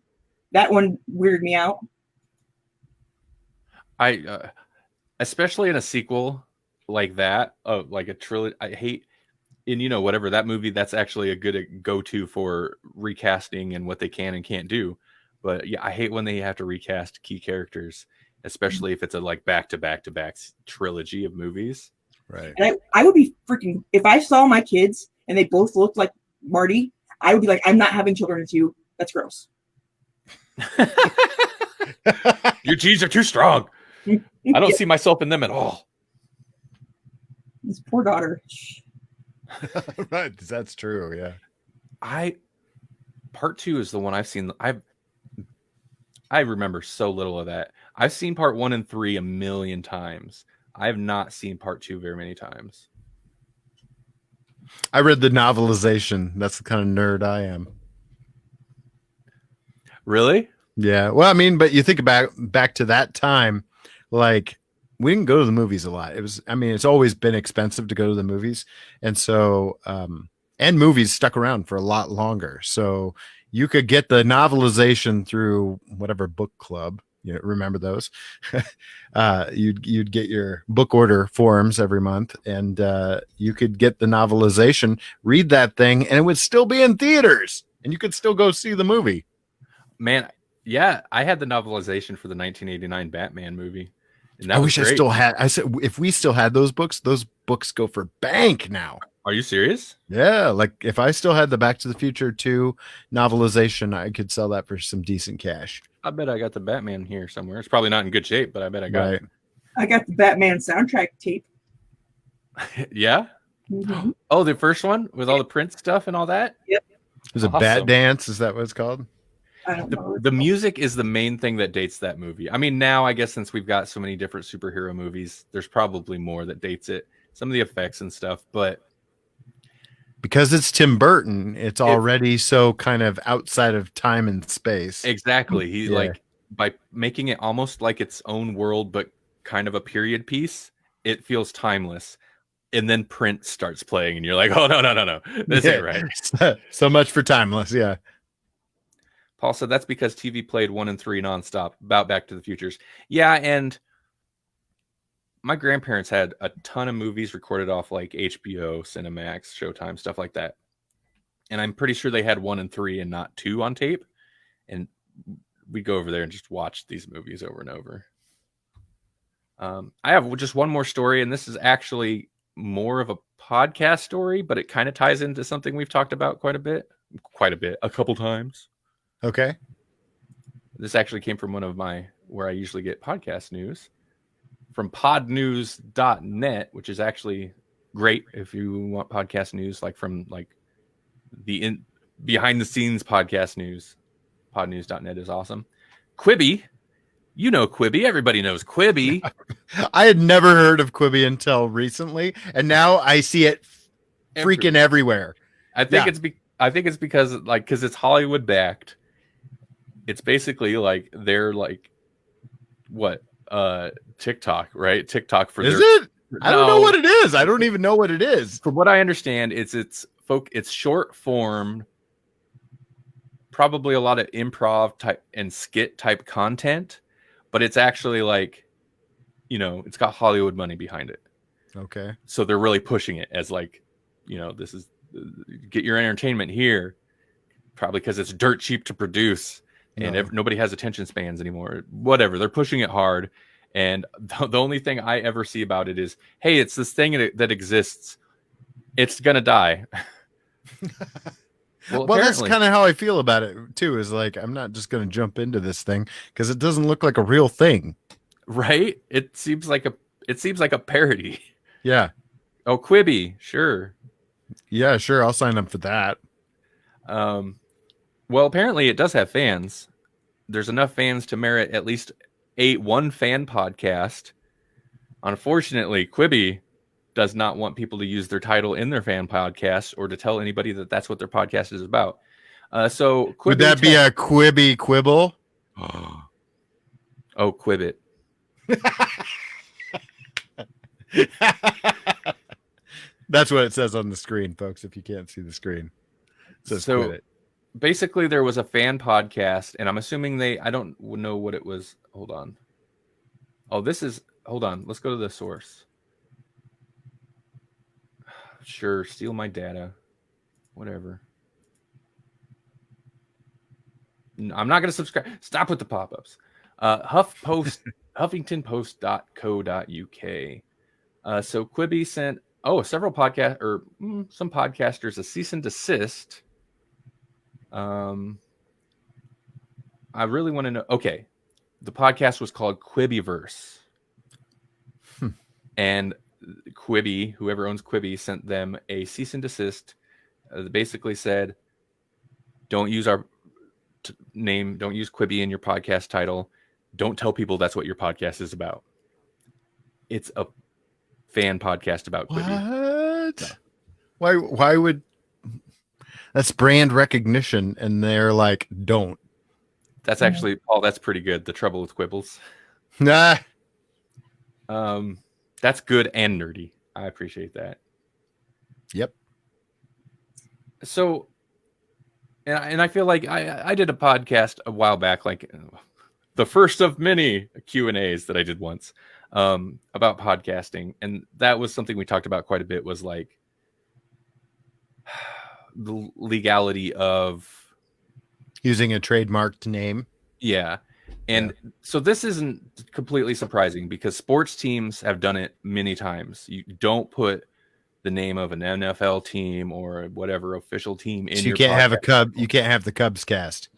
That one weirded me out. I especially in a sequel like that, like a trilogy. I hate whatever that movie. That's actually a good go-to for recasting and what they can and can't do. But yeah, I hate when they have to recast key characters, especially if it's a like back-to-back-to-back trilogy of movies. Right. And I would be freaking, if I saw my kids and they both looked like Marty, I would be like, I'm not having children with you. That's gross. Your genes are too strong. I don't see myself in them at all. This poor daughter. Right, that's true. Yeah. Part 2 is the one I've seen. I remember so little of that. I've seen part 1 and 3 a million times. I have not seen part 2 very many times. I read the novelization. That's the kind of nerd I am. Really? Yeah. Well, I mean, but you think about back to that time, like we didn't go to the movies a lot. It's always been expensive to go to the movies. And so, and movies stuck around for a lot longer. So you could get the novelization through whatever book club, remember those? You'd get your book order forms every month, and you could get the novelization, read that thing, and it would still be in theaters, and you could still go see the movie. Man, yeah, I had the novelization for the 1989 Batman movie. And that I was wish great. I still had. I said if we still had those books go for bank now. Are you serious? Yeah, like if I still had the Back to the Future 2 novelization, I could sell that for some decent cash. I bet I got the Batman here somewhere. It's probably not in good shape, but I bet I got it. I got the Batman soundtrack tape. Yeah? Mm-hmm. Oh, the first one with all the Prince stuff and all that? Yep. There's a Bat Dance. Is that what it's called? I don't know. The music is the main thing that dates that movie. I mean, now I guess since we've got so many different superhero movies, there's probably more that dates it. Some of the effects and stuff, but because it's Tim Burton, it's already so kind of outside of time and space. Exactly. He like by making it almost like its own world, but kind of a period piece, it feels timeless. And then Prince starts playing, and you're like, oh no, this ain't right. So much for timeless, yeah. Paul said that's because TV played 1 and 3 nonstop about Back to the Futures. Yeah, and my grandparents had a ton of movies recorded off like HBO, Cinemax, Showtime, stuff like that. And I'm pretty sure they had 1 and 3 and not 2 on tape. And we'd go over there and just watch these movies over and over. I have just one more story, and this is actually more of a podcast story, but it kind of ties into something we've talked about quite a bit, a couple times. Okay. This actually came from where I usually get podcast news, from podnews.net, which is actually great if you want podcast news, like from like the behind the scenes podcast news. Podnews.net is awesome. Quibi, Quibi. Everybody knows Quibi. I had never heard of Quibi until recently, and now I see it freaking everywhere. I think it's because it's Hollywood backed. It's basically like they're like what TikTok, right? TikTok for is it? I don't know what it is. I don't even know what it is. From what I understand, it's it's short form, probably a lot of improv type and skit type content, but it's actually like, it's got Hollywood money behind it. Okay. So they're really pushing it as like, this is get your entertainment here, probably because it's dirt cheap to produce and nobody has attention spans anymore. Whatever. They're pushing it hard. And the only thing I ever see about it is, hey, it's this thing that exists. It's going to die. Well, that's kind of how I feel about it too, is like, I'm not just going to jump into this thing because it doesn't look like a real thing. Right? It seems like a parody. Yeah. Oh, Quibi. Sure. Yeah, sure. I'll sign up for that. Well, apparently it does have fans. There's enough fans to merit at least one fan podcast. Unfortunately, Quibi does not want people to use their title in their fan podcast or to tell anybody that that's what their podcast is about. So Quibi would that be a Quibi quibble? Oh, Quibbit. That's what it says on the screen, folks. If you can't see the screen, it says Quibbit. Basically, there was a fan podcast, and I'm assuming I don't know what it was. Hold on. Oh, hold on. Let's go to the source. Sure, steal my data. Whatever. I'm not going to subscribe. Stop with the pop-ups. HuffPost.co.uk. So Quibi sent several podcasts or some podcasters a cease and desist. I really want to know. Okay, the podcast was called Quibiverse, and Quibi, whoever owns Quibi, sent them a cease and desist. Basically said, don't use our name, don't use Quibi in your podcast title. Don't tell people that's what your podcast is about. It's a fan podcast about Quibi. What? So. Why would... That's brand recognition, and they're like, don't. That's actually, Paul, that's pretty good. The trouble with Quibbles. Nah. That's good and nerdy. I appreciate that. Yep. So, and I feel like I did a podcast a while back, like the first of many Q&As that I did once about podcasting. And that was something we talked about quite a bit, was like the legality of using a trademarked name. Yeah. And so this isn't completely surprising because sports teams have done it many times. You don't put the name of an NFL team or whatever official team in your podcast. You can't have the Cubs cast.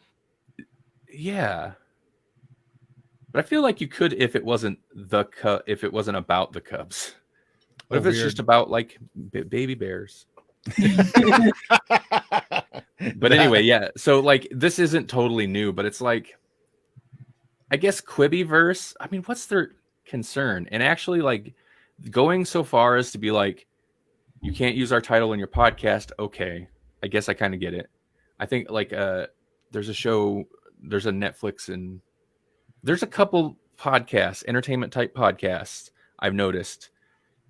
Yeah. But I feel like you could if it wasn't if it wasn't about the Cubs. What if it's just about like baby bears? But anyway, yeah. So like this isn't totally new, but it's like, I guess Quibiverse, I mean, what's their concern? And actually like going so far as to be like, you can't use our title in your podcast. Okay. I guess I kind of get it. I think like there's a show, there's a Netflix, and there's a couple podcasts, entertainment type podcasts I've noticed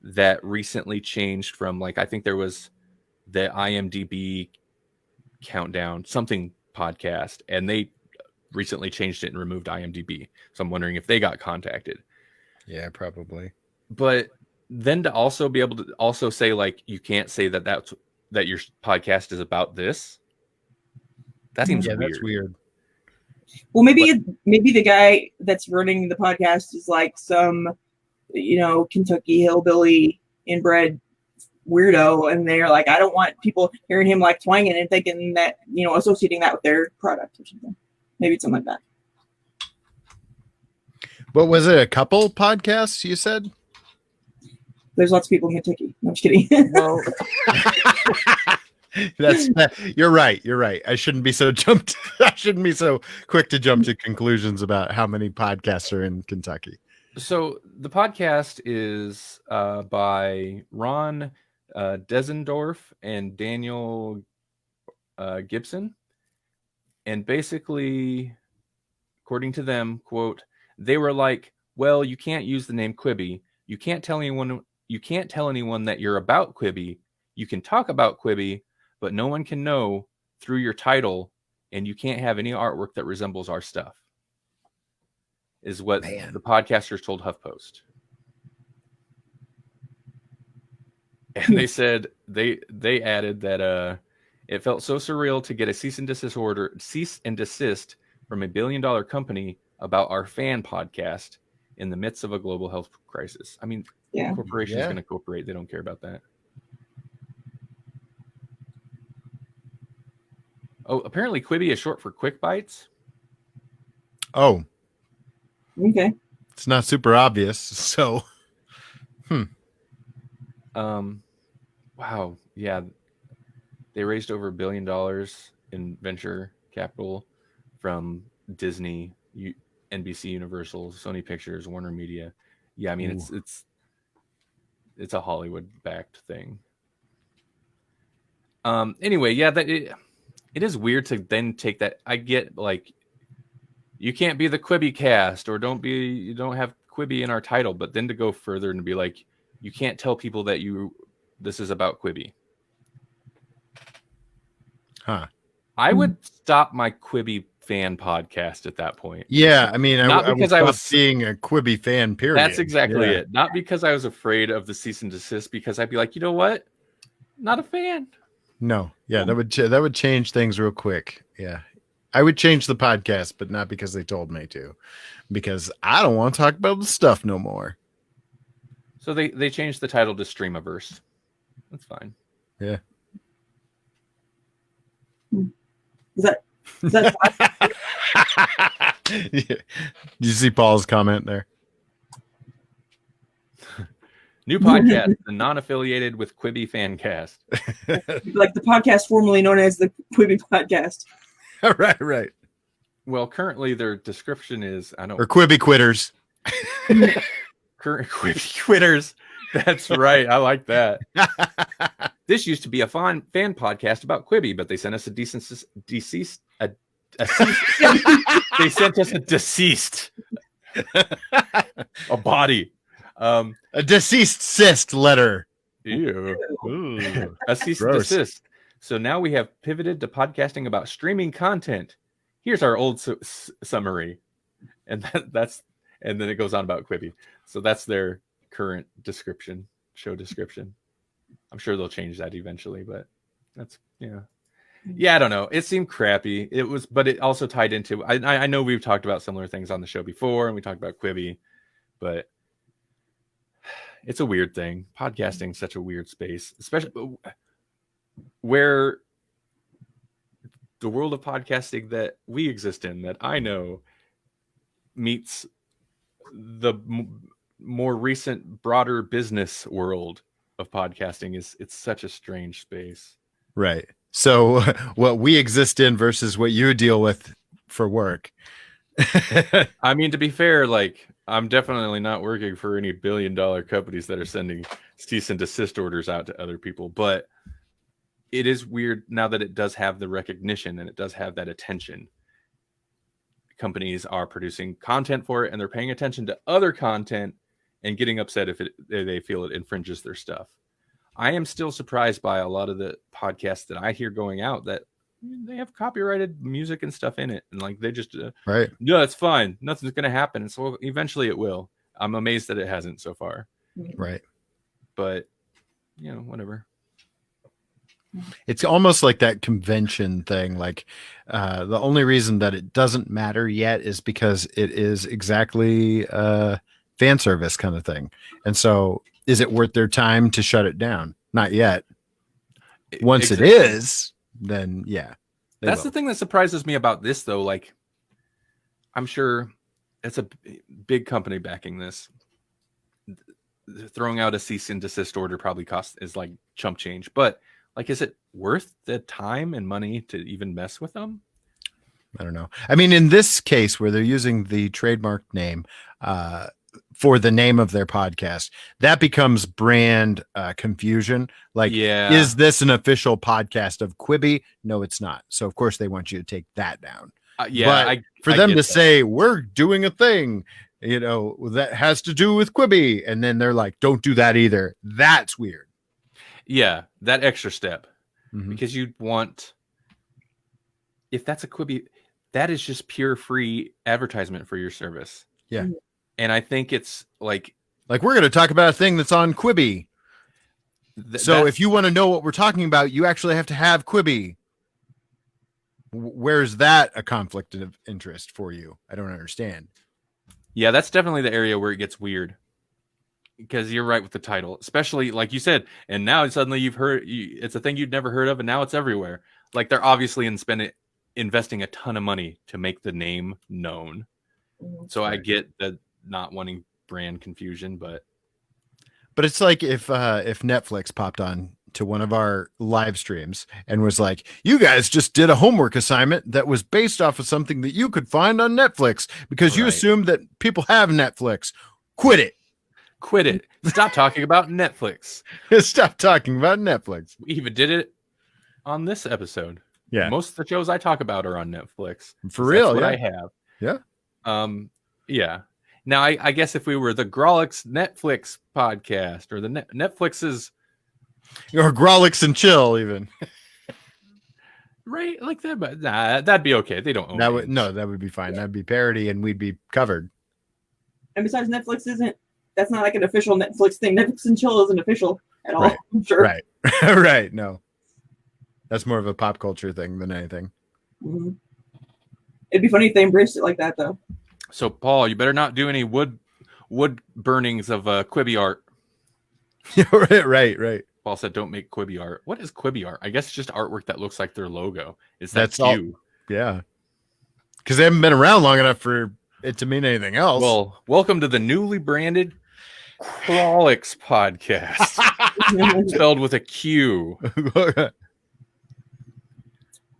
that recently changed from like, I think there was the IMDb countdown, something podcast, and they recently changed it and removed IMDb. So I'm wondering if they got contacted. Yeah, probably. But then to also be able to also say like, you can't say that your podcast is about this. That seems weird. That's weird. Well, maybe the guy that's running the podcast is like some, Kentucky hillbilly inbred weirdo, and they're like, I don't want people hearing him like twanging and thinking that, associating that with their product or something. Maybe it's something like that. What was it? A couple podcasts you said? There's lots of people in Kentucky. No, I'm just kidding. Well, you're right. I shouldn't be so quick to jump to conclusions about how many podcasts are in Kentucky. So the podcast is by Ron Desendorf and Daniel Gibson. And basically, according to them, quote, they were like, well, you can't use the name Quibi. You can't tell anyone that you're about Quibi. You can talk about Quibi, but no one can know through your title, and you can't have any artwork that resembles our stuff. Is what the podcasters told HuffPost. And they said they added that it felt so surreal to get a cease and desist from a $1 billion company about our fan podcast in the midst of a global health crisis. I mean, corporations going to cooperate. They don't care about that. Oh, apparently Quibi is short for Quick Bites. Oh. Okay. It's not super obvious, so. Wow. Yeah. They raised over $1 billion in venture capital from Disney, NBC Universal, Sony Pictures, Warner Media. Yeah, I mean it's a Hollywood backed thing. Anyway, yeah, it is weird to then take that. I get like you can't be the Quibi cast or you don't have Quibi in our title, but then to go further and be like you can't tell people that this is about Quibi. Huh. I would stop my Quibi fan podcast at that point. Yeah, I mean, not because I was being a Quibi fan, period. That's exactly it. Not because I was afraid of the cease and desist, because I'd be like, you know what? Not a fan. No, yeah, that would change things real quick. Yeah, I would change the podcast, but not because they told me to, because I don't want to talk about the stuff no more. So they changed the title to Streamiverse. That's fine. Yeah. Is that Yeah. Did you see Paul's comment there? New podcast, the non-affiliated with Quibi Fancast. like the podcast formerly known as the Quibi Podcast? Right. Well, currently their description is or Quibi Quitters. Current Quibi Quitters. That's right. I like that. This used to be a fan podcast about Quibi, but they sent us a deceased. They sent us a deceased. A body. A deceased cyst letter. Ew. Ooh. A cease and desist. So now we have pivoted to podcasting about streaming content. Here's our old summary. And and then it goes on about Quibi. So that's their current show description. I'm sure they'll change that eventually, but that's I don't know. It seemed crappy. But it also tied into. I know we've talked about similar things on the show before, and we talked about Quibi, but it's a weird thing. Podcasting is such a weird space, especially where the world of podcasting that we exist in, that I know, meets the more recent, broader business world of podcasting. It's such a strange space. Right. So what we exist in versus what you deal with for work. I mean, to be fair, like I'm definitely not working for any $1 billion companies that are sending cease and desist orders out to other people, but it is weird now that it does have the recognition and it does have that attention. Companies are producing content for it, and they're paying attention to other content and getting upset if they feel it infringes their stuff. I am still surprised by a lot of the podcasts that I hear going out that they have copyrighted music and stuff in it, and like they just right. Yeah, it's fine. Nothing's going to happen, and so eventually it will. I'm amazed that it hasn't so far. Right. But whatever. It's almost like that convention thing. Like the only reason that it doesn't matter yet is because it is exactly fan service kind of thing. And so is it worth their time to shut it down? Not yet. Once it is, then yeah. That's the thing that surprises me about this, though. Like, I'm sure it's a big company backing this. Throwing out a cease and desist order probably is like chump change. But like, is it worth the time and money to even mess with them? I don't know. I mean, in this case where they're using the trademark name for the name of their podcast, that becomes brand confusion. Like, is this an official podcast of Quibi? No, it's not. So of course they want you to take that down. But for them to say we're doing a thing, that has to do with Quibi, and then they're like, don't do that either. That's weird. Yeah, that extra step. because you'd want, if that's a Quibi, that is just pure free advertisement for your service. Yeah. And I think it's like we're going to talk about a thing that's on Quibi. So if you want to know what we're talking about, you actually have to have Quibi. Where's that a conflict of interest for you? I don't understand. Yeah, that's definitely the area where it gets weird. Because you're right with the title, especially like you said, and now suddenly you've heard it's a thing you'd never heard of, and now it's everywhere. Like they're obviously investing a ton of money to make the name known. So I get the not wanting brand confusion, but it's like if Netflix popped on to one of our live streams and was like, "You guys just did a homework assignment that was based off of something that you could find on Netflix because you assumed that people have Netflix. Quit it." Quit it. Stop talking about Netflix. Stop talking about Netflix. We even did it on this episode. Yeah. Most of the shows I talk about are on Netflix. For real. That's what yeah. I have. Yeah. Yeah. Now, I guess if we were the Grawlix Netflix podcast or the Netflix's. Or Grawlix and Chill, even. Right? Like that. But nah, that'd be okay. They don't own that would be fine. That'd be parody and we'd be covered. And besides, that's not like an official Netflix thing. Netflix and Chill isn't official at all. Right. I'm sure. Right. Right. No. That's more of a pop culture thing than anything. Mm-hmm. It'd be funny if they embraced it like that, though. So, Paul, you better not do any wood burnings of Quibi art. Right. Paul said, "Don't make Quibi art." What is Quibi art? I guess it's just artwork that looks like their logo. That's you? Yeah. Because they haven't been around long enough for it to mean anything else. Well, welcome to the newly branded Grawlix podcast, spelled with a Q.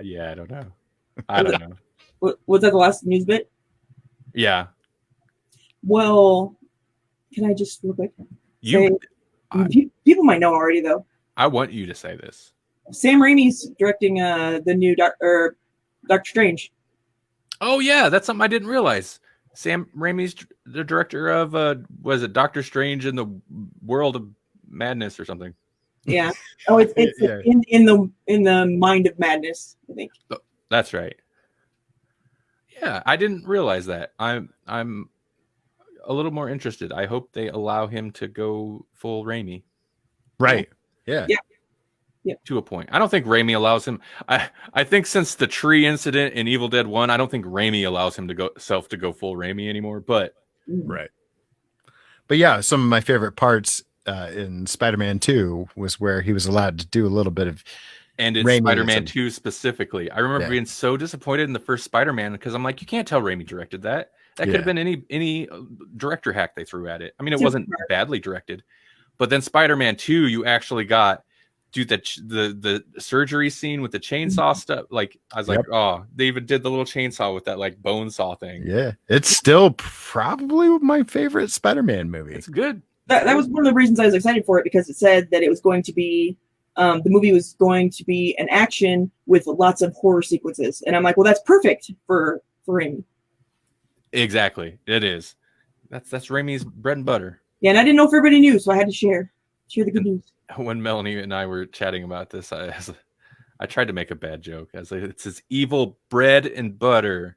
Yeah, I don't know. Was that the last news bit? Yeah. Well, can I just real quick say, people might know already, though. I want you to say this. Sam Raimi's directing the new Doctor Strange. Oh, yeah. That's something I didn't realize. Sam Raimi's the director of, was it Doctor Strange in the World of Madness or something? Yeah. Oh, it's yeah. in the Mind of Madness, I think. Oh, that's right. Yeah, I didn't realize that. I'm a little more interested. I hope they allow him to go full Raimi. Right. Yeah. To a point. I don't think Raimi allows him. I think since the tree incident in Evil Dead 1, I don't think Raimi allows him to go full Raimi anymore. But right. But yeah, some of my favorite parts in Spider-Man 2 was where he was allowed to do a little bit of. And in Spider-Man 2 specifically, I remember being so disappointed in the first Spider-Man because I'm like, you can't tell Raimi directed that. That could have been any director hack they threw at it. I mean, it wasn't badly directed, but then Spider-Man 2, you actually got the surgery scene with the chainsaw stuff. Like I was like, oh, they even did the little chainsaw with that like bone saw thing. Yeah, it's still probably my favorite Spider-Man movie. It's good. That was one of the reasons I was excited for it, because it said that it was going to be. The movie was going to be an action with lots of horror sequences, and I'm like, well, that's perfect for Raimi. Exactly, it is. That's Raimi's bread and butter. Yeah, and I didn't know if everybody knew, so I had to share the good news. When Melanie and I were chatting about this, I tried to make a bad joke. I was like, it's his evil bread and butter.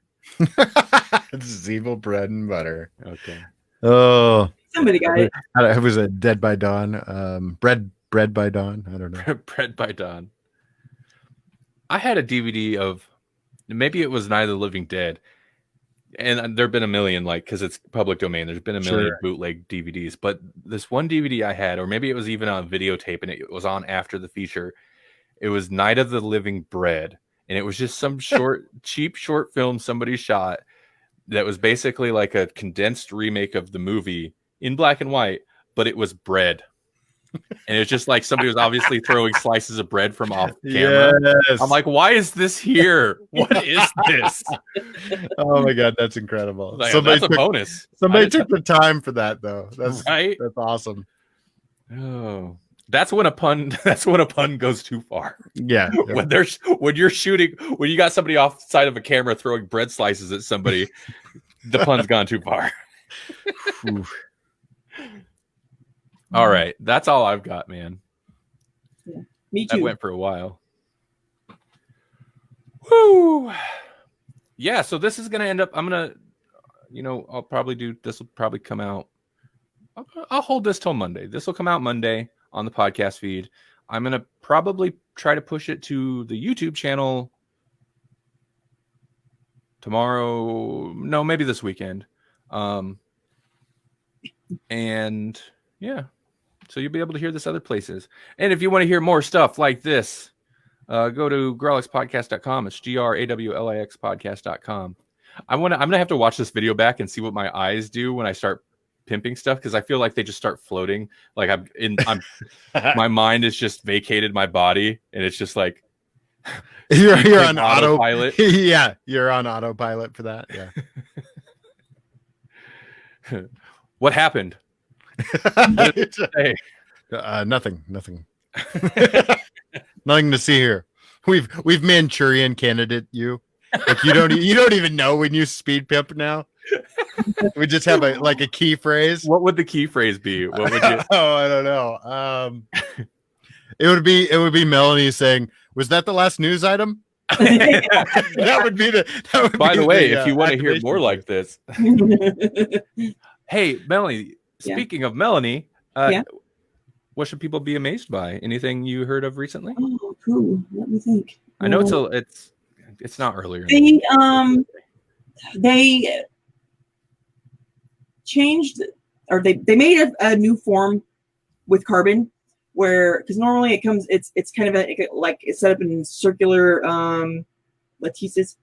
This is evil bread and butter. Okay. Oh, somebody got it. It was a Dead by Dawn. Bread by Dawn. I don't know. Bread by Dawn. I had a DVD of, maybe it was Night of the Living Dead, and there've been a million, like, because it's public domain. There's been a million bootleg DVDs, but this one DVD I had, or maybe it was even on videotape, and it was on after the feature. It was Night of the Living Bread, and it was just some cheap short film somebody shot that was basically like a condensed remake of the movie in black and white, but it was bread. And it's just like somebody was obviously throwing slices of bread from off camera. Yes. I'm like, why is this here? What is this? Oh my god, that's incredible. Like, that's a bonus. Somebody took the time for that, though. That's right. That's awesome. Oh, that's when a pun goes too far. Yeah. When you're shooting, when you got somebody off the side of a camera throwing bread slices at somebody, the pun's gone too far. All right, that's all I've got, man. Yeah, me too. That went for a while. Woo! Yeah, so this is gonna end up. I'm gonna, I'll probably do this. Will probably come out. I'll hold this till Monday. This will come out Monday on the podcast feed. I'm gonna probably try to push it to the YouTube channel tomorrow. No, maybe this weekend. And yeah, so you'll be able to hear this other places. And if you want to hear more stuff like this, go to grawlixpodcast.com. It's GRAWLIX podcast.com. I'm gonna have to watch this video back and see what my eyes do when I start pimping stuff, because I feel like they just start floating. Like I'm my mind is just vacated my body, and it's just like you're on autopilot. Yeah, you're on autopilot for that. Yeah. What happened? Hey. Nothing. Nothing to see here. We've Manchurian candidate you. Like you don't even know when you speed pimp now. We just have a key phrase. What would the key phrase be? What would you? Oh, I don't know. It would be Melanie saying, "Was that the last news item?" That would be the. By the way, if you want to hear more like this, hey Melanie. Speaking of Melanie, what should people be amazed by? Anything you heard of recently? Oh, cool. Let me think. I know it's not earlier. They changed, or they made a new form with carbon, where, because normally it's kind of it's set up in circular lattices,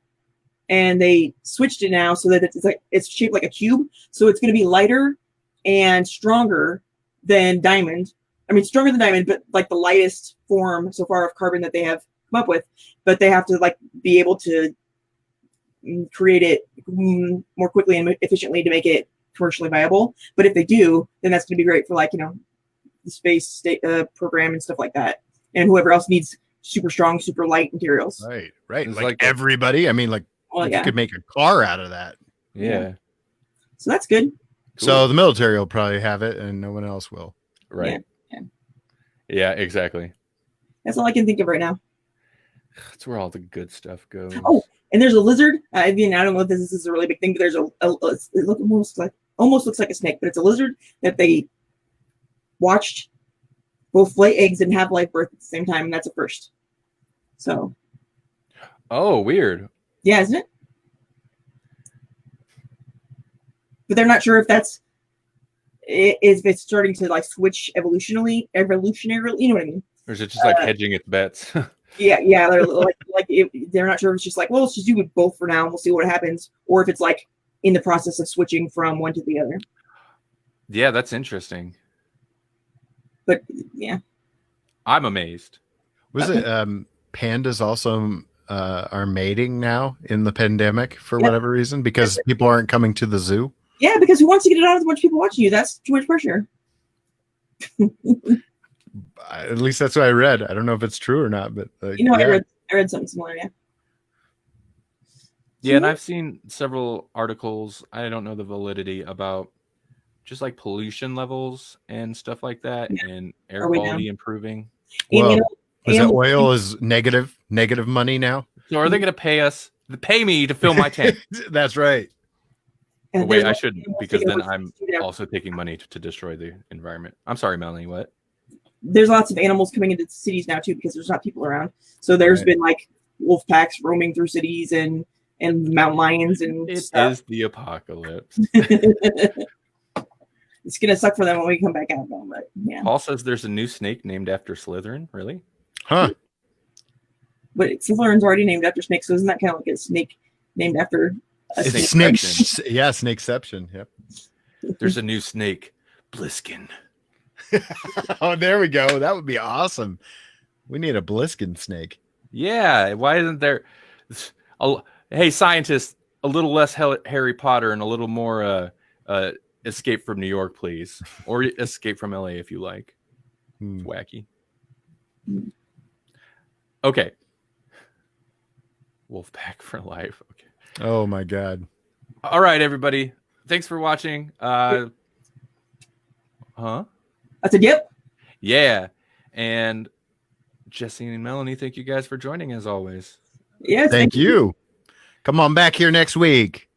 and they switched it now so that it's shaped like a cube, so it's going to be lighter and stronger than diamond. I mean, stronger than diamond, but like the lightest form so far of carbon that they have come up with. But they have to be able to create it more quickly and efficiently to make it commercially viable. But if they do, then that's going to be great for the space program and stuff like that, and whoever else needs super strong, super light materials. Right. Like everybody. I mean, you could make a car out of that. Yeah. So that's good. Cool. So the military will probably have it, and no one else will. Right. Yeah, exactly. That's all I can think of right now. That's where all the good stuff goes. Oh, and there's a lizard. I mean, I don't know if this is a really big thing, but there's it almost looks like a snake, but it's a lizard that they watched both lay eggs and have live birth at the same time, and that's a first. So. Oh, weird. Yeah, isn't it? But they're not sure if it's starting to switch evolutionarily. You know what I mean? Or is it just hedging its bets? Yeah. They're not sure if it's just well, let's just do it both for now, and we'll see what happens, or if it's in the process of switching from one to the other. Yeah, that's interesting. But yeah, I'm amazed. Was it pandas also are mating now in the pandemic for whatever reason, because people aren't coming to the zoo? Yeah, because who wants to get it out of a bunch of people watching you? That's too much pressure. At least that's what I read. I don't know if it's true or not, but I read something similar. Yeah. Yeah, and I've seen several articles. I don't know the validity about just pollution levels and stuff like that, and air quality improving. Well, is that oil is negative money now? So are they going to pay me to fill my tank? That's right. Oh, wait, I shouldn't, because then I'm also taking money to destroy the environment. I'm sorry, Melanie. What? There's lots of animals coming into cities now too, because there's not people around. So there's been wolf packs roaming through cities and mountain lions and stuff. It is the apocalypse. It's gonna suck for them when we come back out, though. But yeah. Paul says there's a new snake named after Slytherin. Really? Huh? But Slytherin's already named after snakes, so isn't that kind of like a snake named after? It's snake. Yeah, Snakeception. Yep. There's a new snake, Bliskin. Oh, there we go. That would be awesome. We need a Bliskin snake. Yeah. Why isn't there? Hey, scientists, a little less Harry Potter and a little more Escape from New York, please, or Escape from LA if you like. It's wacky. Okay. Wolfpack for life. Okay. Oh my God. All right, everybody. Thanks for watching. Huh? I said, yep. Yeah. And Jesse and Melanie, thank you guys for joining as always. Yes, Thank you. Come on back here next week.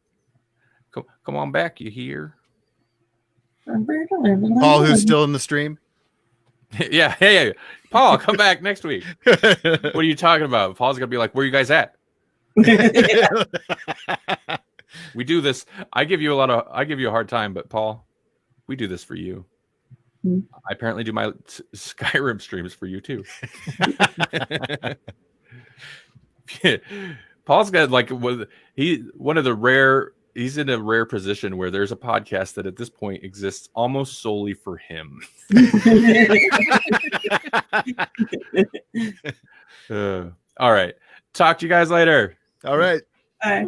Come on back, you hear? Paul, who's still in the stream. Yeah, hey, Paul, come back next week. What are you talking about? Paul's gonna be like, "Where you guys at?" We do this. I give you a hard time, but Paul, we do this for you. I apparently do my Skyrim streams for you too. Paul's got he's in a rare position where there's a podcast that at this point exists almost solely for him. All right. Talk to you guys later. All right. Bye.